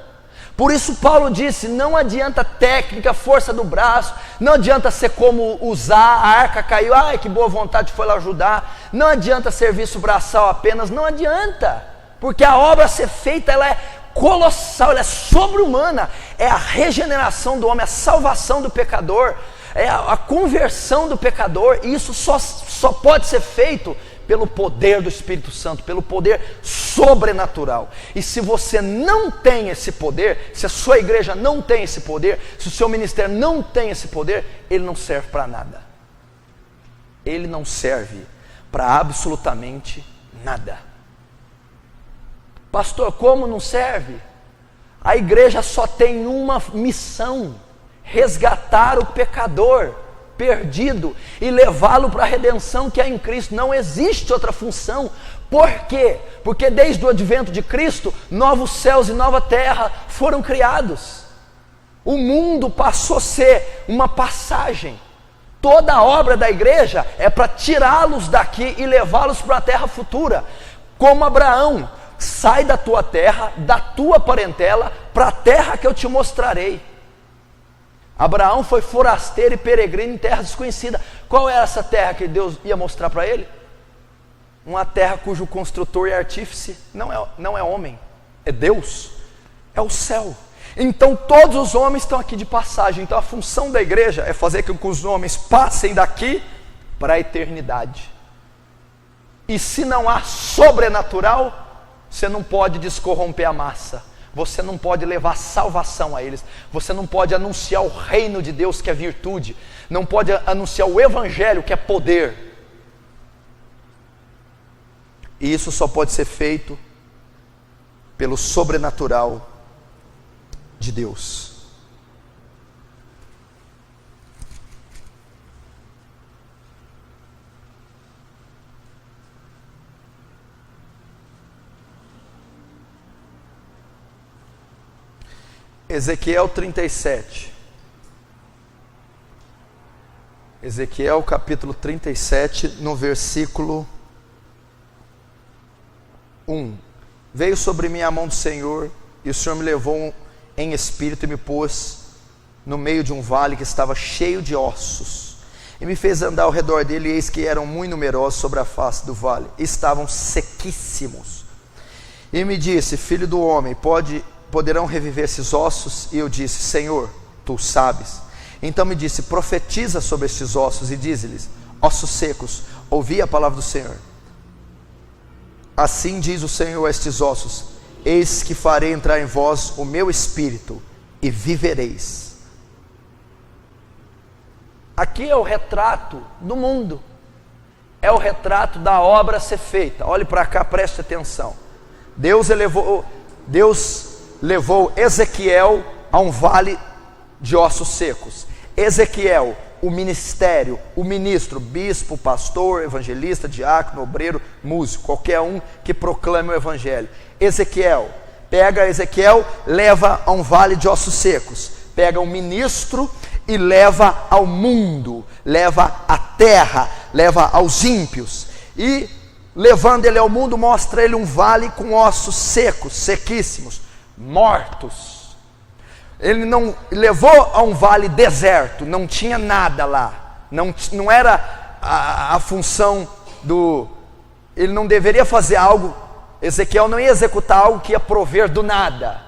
Por isso Paulo disse, não adianta técnica, força do braço, não adianta ser como usar, a arca caiu, ai que boa vontade foi lá ajudar, não adianta serviço braçal apenas, não adianta, porque a obra a ser feita, ela é colossal, ela é sobre-humana, é a regeneração do homem, a salvação do pecador, é a conversão do pecador, e isso só pode ser feito pelo poder do Espírito Santo, pelo poder sobrenatural. E se você não tem esse poder, se a sua igreja não tem esse poder, se o seu ministério não tem esse poder, ele não serve para nada. Ele não serve para absolutamente nada. Pastor, como não serve? A igreja só tem uma missão: resgatar o pecador perdido e levá-lo para a redenção que é em Cristo. Não existe outra função. Por quê? Porque desde o advento de Cristo, novos céus e nova terra foram criados. O mundo passou a ser uma passagem. Toda a obra da igreja é para tirá-los daqui e levá-los para a terra futura. Como Abraão, sai da tua terra, da tua parentela, para a terra que eu te mostrarei. Abraão foi forasteiro e peregrino em terra desconhecida. Qual era essa terra que Deus ia mostrar para ele? Uma terra cujo construtor e artífice não é homem, é Deus, é o céu. Então todos os homens estão aqui de passagem. Então a função da igreja é fazer com que os homens passem daqui para a eternidade. E se não há sobrenatural, você não pode descorromper a massa. Você não pode levar salvação a eles. Você não pode anunciar o reino de Deus, que é virtude. Não pode anunciar o evangelho, que é poder. E isso só pode ser feito pelo sobrenatural de Deus. Ezequiel 37. Ezequiel capítulo 37, no versículo 1. Veio sobre mim a mão do Senhor, e o Senhor me levou em espírito e me pôs no meio de um vale que estava cheio de ossos, e me fez andar ao redor dele, e eis que eram muito numerosos sobre a face do vale, e estavam sequíssimos. E me disse, filho do homem, poderão reviver esses ossos? E eu disse, Senhor, tu sabes. Então me disse, profetiza sobre estes ossos e dize-lhes, ossos secos, ouvi a palavra do Senhor. Assim diz o Senhor a estes ossos, eis que farei entrar em vós o meu espírito e vivereis. Aqui é o retrato do mundo, é o retrato da obra a ser feita. Olhe para cá, preste atenção. Deus levou Ezequiel a um vale de ossos secos. Ezequiel, o ministério, o ministro, bispo, pastor, evangelista, diácono, obreiro, músico, qualquer um que proclame o evangelho. Ezequiel, leva a um vale de ossos secos. Pega um ministro e leva ao mundo, leva à terra, leva aos ímpios. E levando ele ao mundo, mostra ele um vale com ossos secos, sequíssimos, mortos. ele não levou a um vale deserto, não tinha nada lá, não era a função do... Ele não deveria fazer algo, Ezequiel não ia executar algo que ia prover do nada.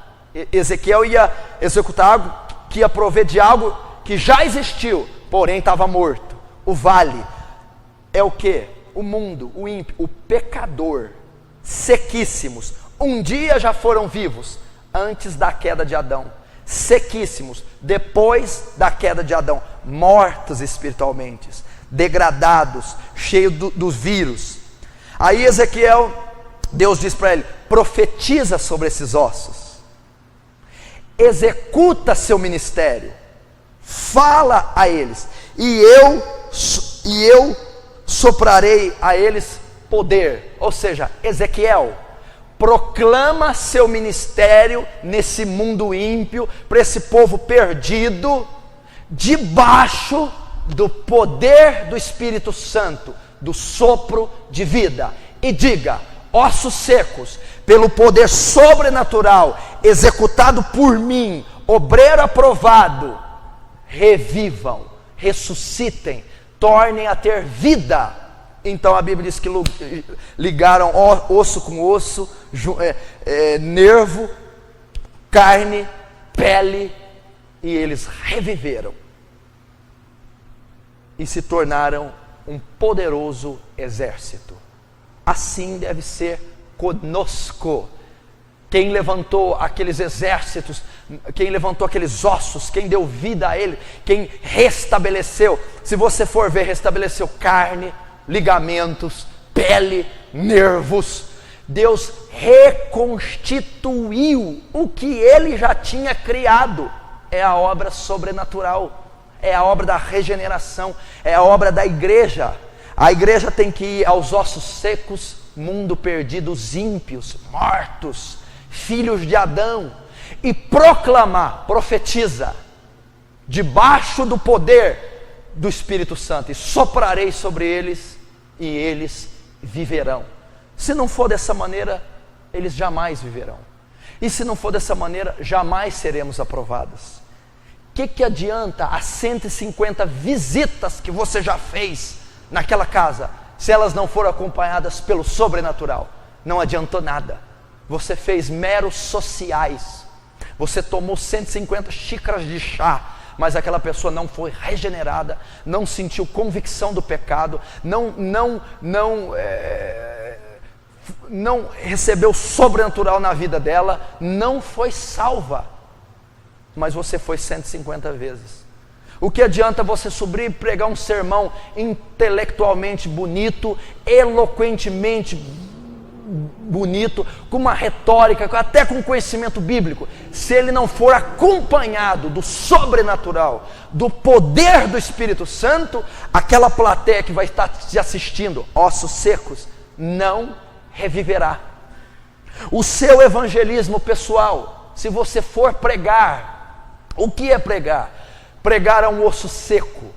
Ezequiel ia executar algo que ia prover de algo que já existiu, porém estava morto. O vale é o que? O mundo, o ímpio, o pecador, sequíssimos. Um dia já foram vivos, antes da queda de Adão. Sequíssimos, depois da queda de Adão, mortos espiritualmente, degradados, cheios do vírus. Aí Ezequiel, Deus diz para ele: profetiza sobre esses ossos, executa seu ministério, fala a eles, e eu soprarei a eles poder. Ou seja, Ezequiel, proclama seu ministério nesse mundo ímpio, para esse povo perdido, debaixo do poder do Espírito Santo, do sopro de vida, e diga: ossos secos, pelo poder sobrenatural executado por mim, obreiro aprovado, revivam, ressuscitem, tornem a ter vida. Então a Bíblia diz que ligaram osso com osso, nervo, carne, pele, e eles reviveram e se tornaram um poderoso exército. Assim deve ser conosco. Quem levantou aqueles exércitos, quem levantou aqueles ossos, quem deu vida a ele, quem restabeleceu, se você for ver, restabeleceu carne, ligamentos, pele, nervos. Deus reconstituiu o que ele já tinha criado. É a obra sobrenatural, é a obra da regeneração, é a obra da igreja. A igreja tem que ir aos ossos secos, mundo perdido, os ímpios, mortos, filhos de Adão, e proclamar, profetiza, debaixo do poder do Espírito Santo, e soprarei sobre eles, e eles viverão. Se não for dessa maneira, eles jamais viverão. E se não for dessa maneira, jamais seremos aprovados. O que adianta as 150 visitas que você já fez naquela casa, se elas não foram acompanhadas pelo sobrenatural? Não adiantou nada. Você fez meros sociais, você tomou 150 xícaras de chá, mas aquela pessoa não foi regenerada, não sentiu convicção do pecado, não recebeu sobrenatural na vida dela, não foi salva. Mas você foi 150 vezes. O que adianta você subir e pregar um sermão intelectualmente bonito, eloquentemente bonito, com uma retórica, até com conhecimento bíblico, se ele não for acompanhado do sobrenatural, do poder do Espírito Santo? Aquela plateia que vai estar te assistindo, ossos secos, não reviverá. O seu evangelismo pessoal, se você for pregar, o que é pregar? Pregar a um osso seco.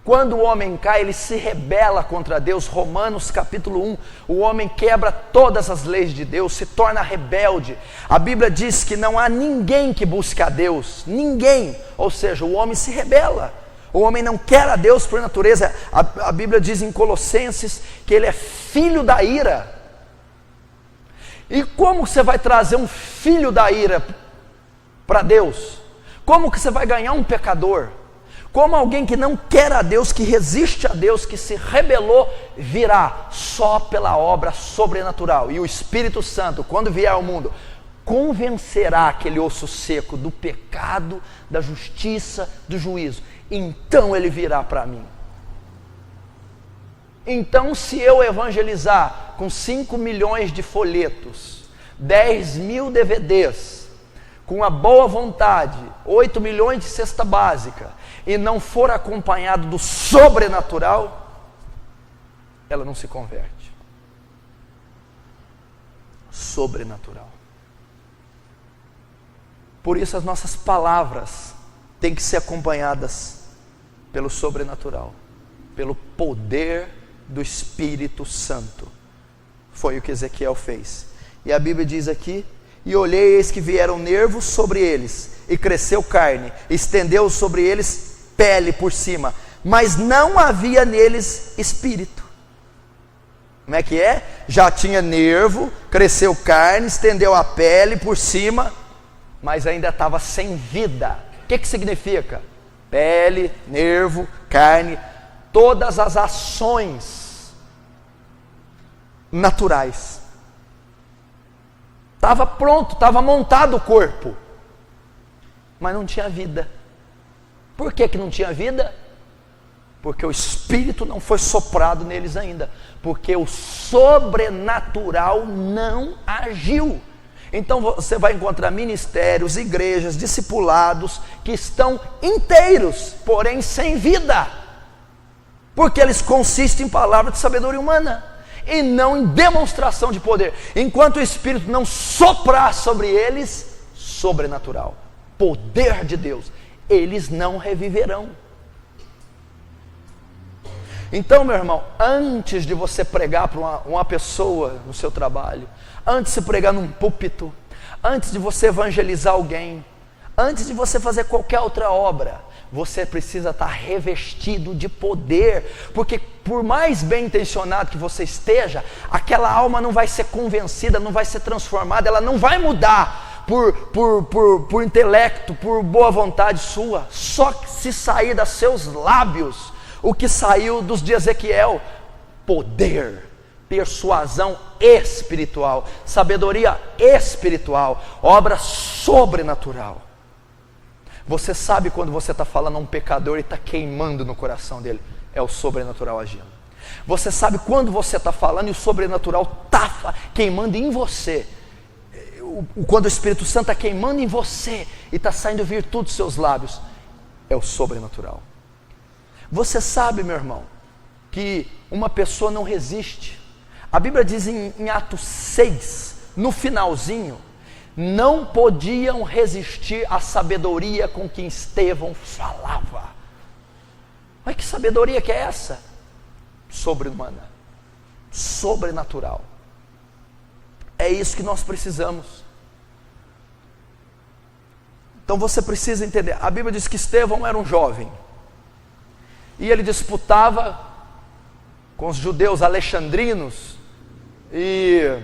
Quando o homem cai, ele se rebela contra Deus. Romanos capítulo 1, o homem quebra todas as leis de Deus, se torna rebelde. A Bíblia diz que não há ninguém que busque a Deus, ninguém. Ou seja, o homem se rebela, o homem não quer a Deus por natureza. A Bíblia diz em Colossenses que ele é filho da ira. E como você vai trazer um filho da ira para Deus? Como que você vai ganhar um pecador? Como alguém que não quer a Deus, que resiste a Deus, que se rebelou, virá só pela obra sobrenatural. E o Espírito Santo, quando vier ao mundo, convencerá aquele osso seco do pecado, da justiça, do juízo. Então ele virá para mim. Então, se eu evangelizar com 5 milhões de folhetos, 10 mil DVDs, com a boa vontade, 8 milhões de cesta básica, e não for acompanhado do sobrenatural, ela não se converte. Sobrenatural. Por isso as nossas palavras têm que ser acompanhadas pelo sobrenatural, pelo poder do Espírito Santo. Foi o que Ezequiel fez. E a Bíblia diz aqui E olhei, eis que vieram nervos sobre eles, e cresceu carne, estendeu sobre eles pele por cima, mas não havia neles espírito. Como é que é? Já tinha nervo, cresceu carne, estendeu a pele por cima, mas ainda estava sem vida. O que significa? Pele, nervo, carne, todas as ações naturais. Estava pronto, estava montado o corpo, mas não tinha vida. Por que não tinha vida? Porque o Espírito não foi soprado neles ainda, porque o sobrenatural não agiu. Então você vai encontrar ministérios, igrejas, discipulados que estão inteiros, porém sem vida, porque eles consistem em palavra de sabedoria humana e não em demonstração de poder. Enquanto o Espírito não soprar sobre eles, sobrenatural, poder de Deus, eles não reviverão. Então, meu irmão, antes de você pregar para uma pessoa no seu trabalho, antes de pregar num púlpito, antes de você evangelizar alguém, antes de você fazer qualquer outra obra, você precisa estar revestido de poder, porque por mais bem intencionado que você esteja, aquela alma não vai ser convencida, não vai ser transformada, ela não vai mudar por intelecto, por boa vontade sua, só que se sair dos seus lábios o que saiu dos de Ezequiel: poder, persuasão espiritual, sabedoria espiritual, obra sobrenatural. Você sabe quando você está falando a um pecador e está queimando no coração dele, é o sobrenatural agindo. Você sabe quando você está falando e o sobrenatural está queimando em você, quando o Espírito Santo está queimando em você e está saindo virtude dos seus lábios, é o sobrenatural. Você sabe, meu irmão, que uma pessoa não resiste. A Bíblia diz em Atos 6, no finalzinho, não podiam resistir à sabedoria com que Estevão falava. Mas que sabedoria que é essa? Sobre-humana, sobrenatural. É isso que nós precisamos. Então você precisa entender. A Bíblia diz que Estevão era um jovem, e ele disputava com os judeus alexandrinos e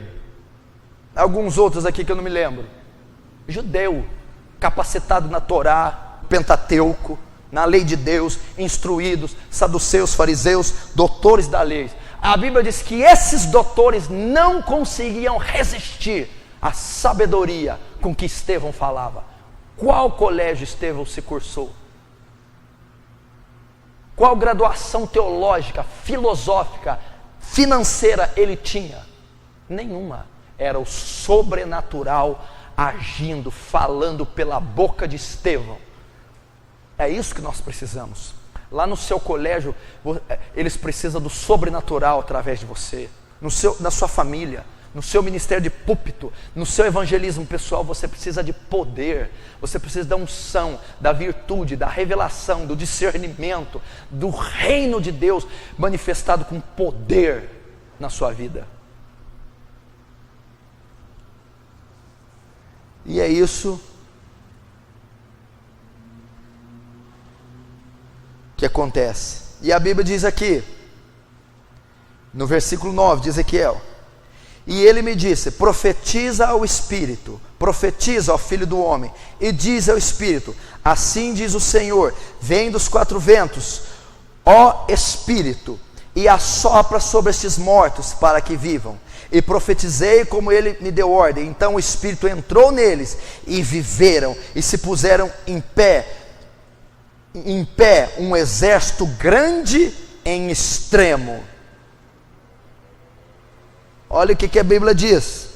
alguns outros aqui que eu não me lembro. Judeu, capacitado na Torá, Pentateuco, na lei de Deus, instruídos, saduceus, fariseus, doutores da lei. A Bíblia diz que esses doutores não conseguiam resistir à sabedoria com que Estevão falava. Qual colégio Estevão se cursou? Qual graduação teológica, filosófica, financeira ele tinha? Nenhuma. Era o sobrenatural agindo, falando pela boca de Estevão. É isso que nós precisamos. Lá no seu colégio, eles precisam do sobrenatural através de você. Na sua família, no seu ministério de púlpito, no seu evangelismo pessoal, você precisa de poder, você precisa da unção, da virtude, da revelação, do discernimento, do reino de Deus manifestado com poder na sua vida. E é isso que acontece. E a Bíblia diz aqui, no versículo 9 de Ezequiel: e ele me disse: profetiza ao Espírito, profetiza ao Filho do Homem, e diz ao Espírito: assim diz o Senhor, vem dos quatro ventos, ó Espírito, e assopra sobre estes mortos para que vivam. E profetizei como ele me deu ordem. Então o Espírito entrou neles, e viveram, e se puseram em pé um exército grande em extremo. Olha o que a Bíblia diz: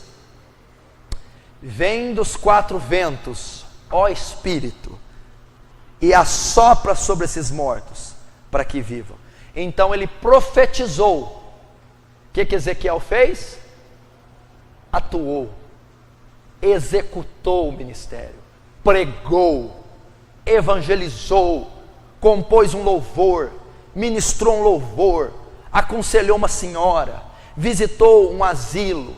vem dos quatro ventos, ó Espírito, e assopra sobre esses mortos para que vivam. Então ele profetizou. O que Ezequiel fez? Atuou, executou o ministério, pregou, evangelizou, compôs um louvor, ministrou um louvor, aconselhou uma senhora, visitou um asilo,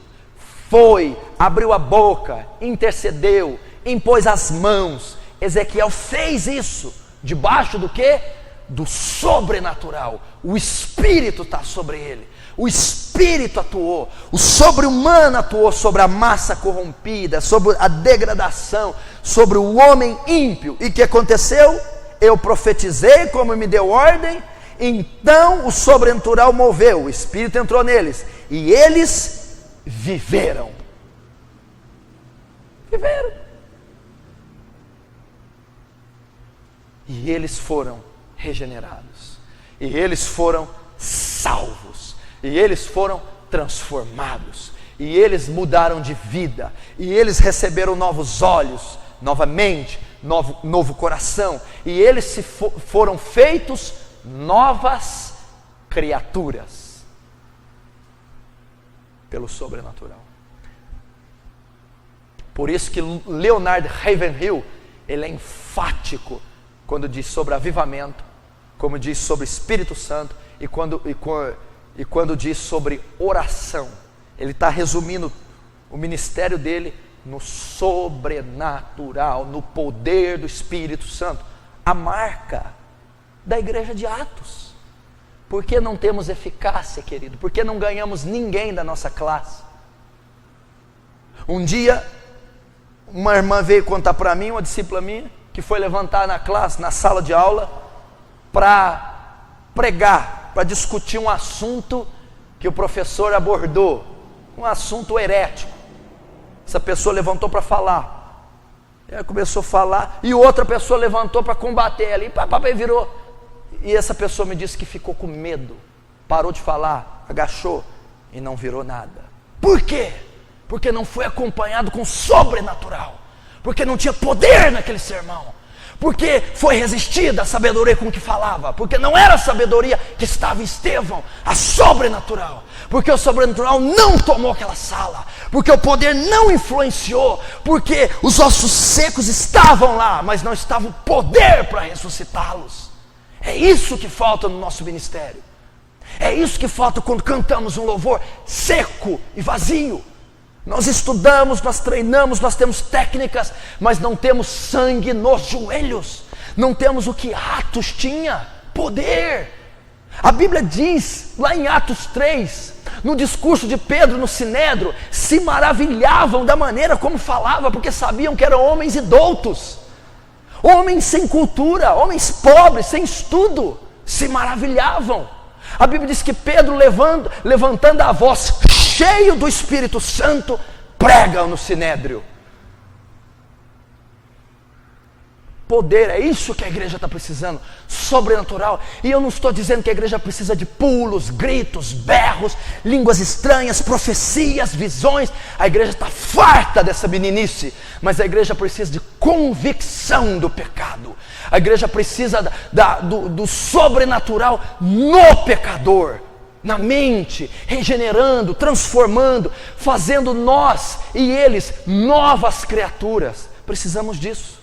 foi, abriu a boca, intercedeu, impôs as mãos. Ezequiel fez isso, debaixo do quê? Do sobrenatural. O Espírito está sobre ele. O Espírito atuou, o sobre-humano atuou sobre a massa corrompida, sobre a degradação, sobre o homem ímpio. E o que aconteceu? Eu profetizei como me deu ordem, então o sobrenatural moveu, o Espírito entrou neles, e eles viveram. Viveram. E eles foram regenerados, e eles foram salvos, e eles foram transformados, e eles mudaram de vida, e eles receberam novos olhos, nova mente, novo coração, e eles foram feitos novas criaturas pelo sobrenatural. Por isso que Leonard Ravenhill, ele é enfático quando diz sobre avivamento, como diz sobre Espírito Santo, e quando diz sobre oração. Ele está resumindo o ministério dele no sobrenatural, no poder do Espírito Santo. A marca da igreja de Atos. Por que não temos eficácia, querido? Por que não ganhamos ninguém da nossa classe? Um dia, uma irmã veio contar para mim, uma discípula minha, que foi levantar na classe, na sala de aula, para pregar, para discutir um assunto que o professor abordou, um assunto herético. Essa pessoa levantou para falar, ela começou a falar, e outra pessoa levantou para combater ela, e papai virou, e essa pessoa me disse que ficou com medo, parou de falar, agachou, e não virou nada. Por quê? Porque não foi acompanhado com sobrenatural, porque não tinha poder naquele sermão, porque foi resistida a sabedoria com que falava, porque não era a sabedoria que estava em Estevão, a sobrenatural, porque o sobrenatural não tomou aquela sala, porque o poder não influenciou, porque os ossos secos estavam lá, mas não estava o poder para ressuscitá-los. É isso que falta no nosso ministério, é isso que falta quando cantamos um louvor seco e vazio. Nós estudamos, nós treinamos, nós temos técnicas, mas não temos sangue nos joelhos, não temos o que Atos tinha, poder. A Bíblia diz, lá em Atos 3, no discurso de Pedro no Sinédrio, se maravilhavam da maneira como falava, porque sabiam que eram homens indoutos, homens sem cultura, homens pobres, sem estudo, se maravilhavam. A Bíblia diz que Pedro, levantando a voz, cheio do Espírito Santo, prega no Sinédrio. Poder, é isso que a igreja está precisando, sobrenatural. E eu não estou dizendo que a igreja precisa de pulos, gritos, berros, línguas estranhas, profecias, visões. A igreja está farta dessa meninice, mas a igreja precisa de convicção do pecado. A igreja precisa do sobrenatural no pecador, na mente, regenerando, transformando, fazendo nós e eles novas criaturas. Precisamos disso.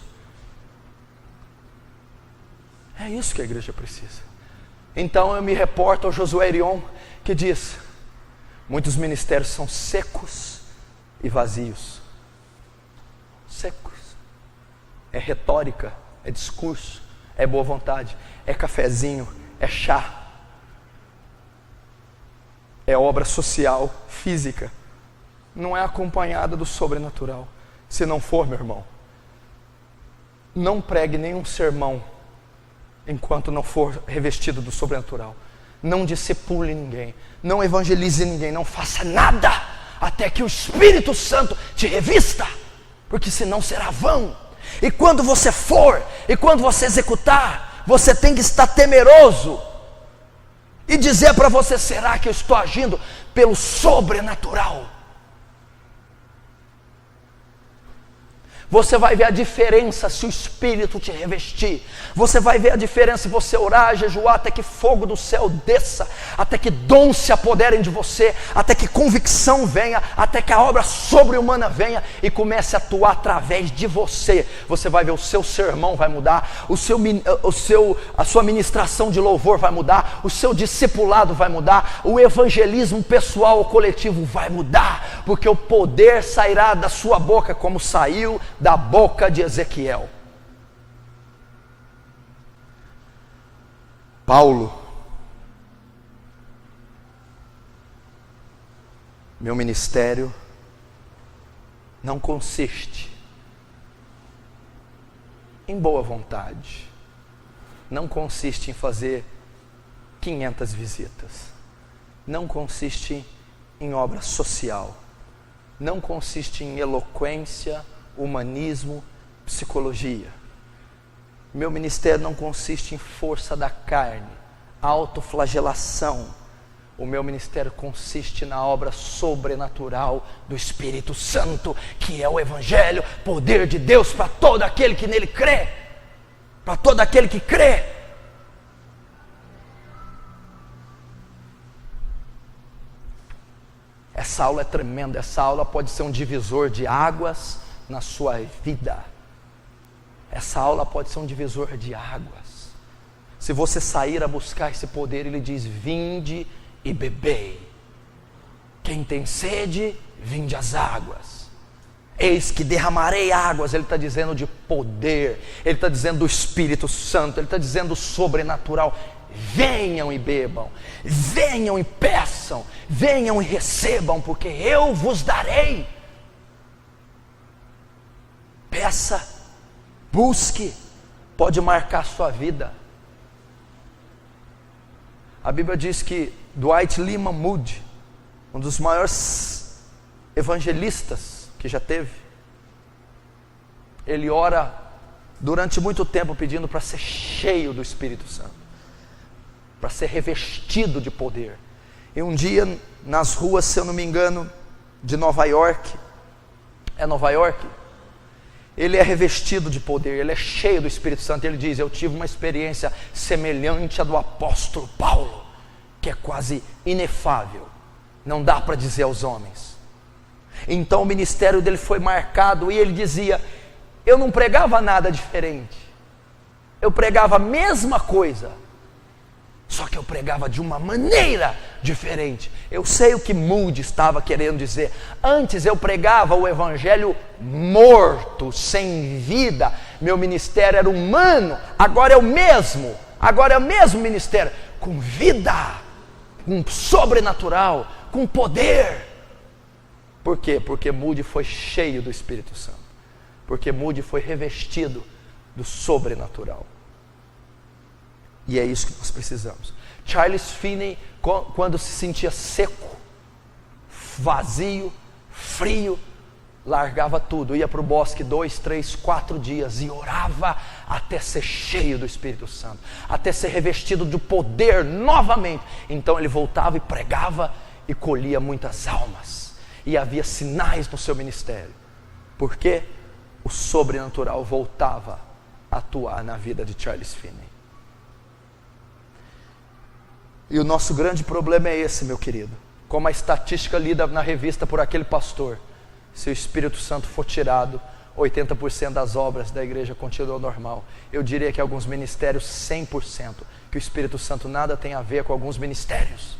É isso que a igreja precisa. Então eu me reporto ao Josué Erion, que diz: muitos ministérios são secos e vazios. Secos. É retórica, é discurso, é boa vontade, é cafezinho, é chá, é obra social, física, não é acompanhada do sobrenatural. Se não for, meu irmão, não pregue nenhum sermão enquanto não for revestido do sobrenatural. Não discipule ninguém, não evangelize ninguém, não faça nada até que o Espírito Santo te revista, porque senão será vão. E quando você for, e quando você executar, você tem que estar temeroso e dizer para você: será que eu estou agindo pelo sobrenatural? Você vai ver a diferença se o Espírito te revestir. Você vai ver a diferença se você orar, jejuar, até que fogo do céu desça, até que dons se apoderem de você, até que convicção venha, até que a obra sobre-humana venha e comece a atuar através de você. Você vai ver o seu sermão vai mudar, a sua ministração de louvor vai mudar, o seu discipulado vai mudar, o evangelismo pessoal ou coletivo vai mudar, porque o poder sairá da sua boca como saiu da boca de Ezequiel. Paulo, meu ministério não consiste em boa vontade, não consiste em fazer 500 visitas, não consiste em obra social, não consiste em eloquência, humanismo, psicologia. Meu ministério não consiste em força da carne, autoflagelação. O meu ministério consiste na obra sobrenatural do Espírito Santo, que é o Evangelho, poder de Deus para todo aquele que nele crê. Para todo aquele que crê. Essa aula é tremenda, essa aula pode ser um divisor de águas na sua vida. Essa aula pode ser um divisor de águas. Se você sair a buscar esse poder, ele diz: vinde e bebei. Quem tem sede, vinde às águas. Eis que derramarei águas. Ele está dizendo de poder, ele está dizendo do Espírito Santo, ele está dizendo do sobrenatural. Venham e bebam, venham e peçam, venham e recebam, porque eu vos darei. Peça, busque, pode marcar a sua vida. A Bíblia diz que Dwight Lyman Moody, um dos maiores evangelistas que já teve, ele ora durante muito tempo pedindo para ser cheio do Espírito Santo, para ser revestido de poder. E um dia nas ruas, se eu não me engano, de Nova York, ele é revestido de poder, ele é cheio do Espírito Santo. Ele diz: eu tive uma experiência semelhante à do apóstolo Paulo, que é quase inefável, não dá para dizer aos homens. Então o ministério dele foi marcado, e ele dizia: eu não pregava nada diferente, eu pregava a mesma coisa, só que eu pregava de uma maneira diferente. Eu sei o que Moody estava querendo dizer. Antes eu pregava o evangelho morto, sem vida. Meu ministério era humano. Agora é o mesmo ministério, com vida, com sobrenatural, com poder. Por quê? Porque Moody foi cheio do Espírito Santo, porque Moody foi revestido do sobrenatural. E é isso que nós precisamos. Charles Finney, quando se sentia seco, vazio, frio, largava tudo, ia para o bosque 2, 3, 4 dias e orava até ser cheio do Espírito Santo, até ser revestido de poder novamente. Então ele voltava e pregava e colhia muitas almas, e havia sinais no seu ministério, porque o sobrenatural voltava a atuar na vida de Charles Finney. E o nosso grande problema é esse, meu querido. Como a estatística lida na revista por aquele pastor: se o Espírito Santo for tirado, 80% das obras da igreja continuam normal. Eu diria que alguns ministérios 100%, que o Espírito Santo nada tem a ver com alguns ministérios.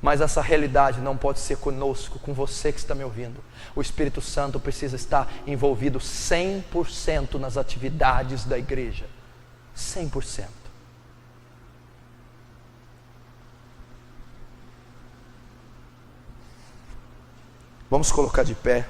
Mas essa realidade não pode ser conosco, com você que está me ouvindo. O Espírito Santo precisa estar envolvido 100% nas atividades da igreja. 100%. Vamos colocar de pé.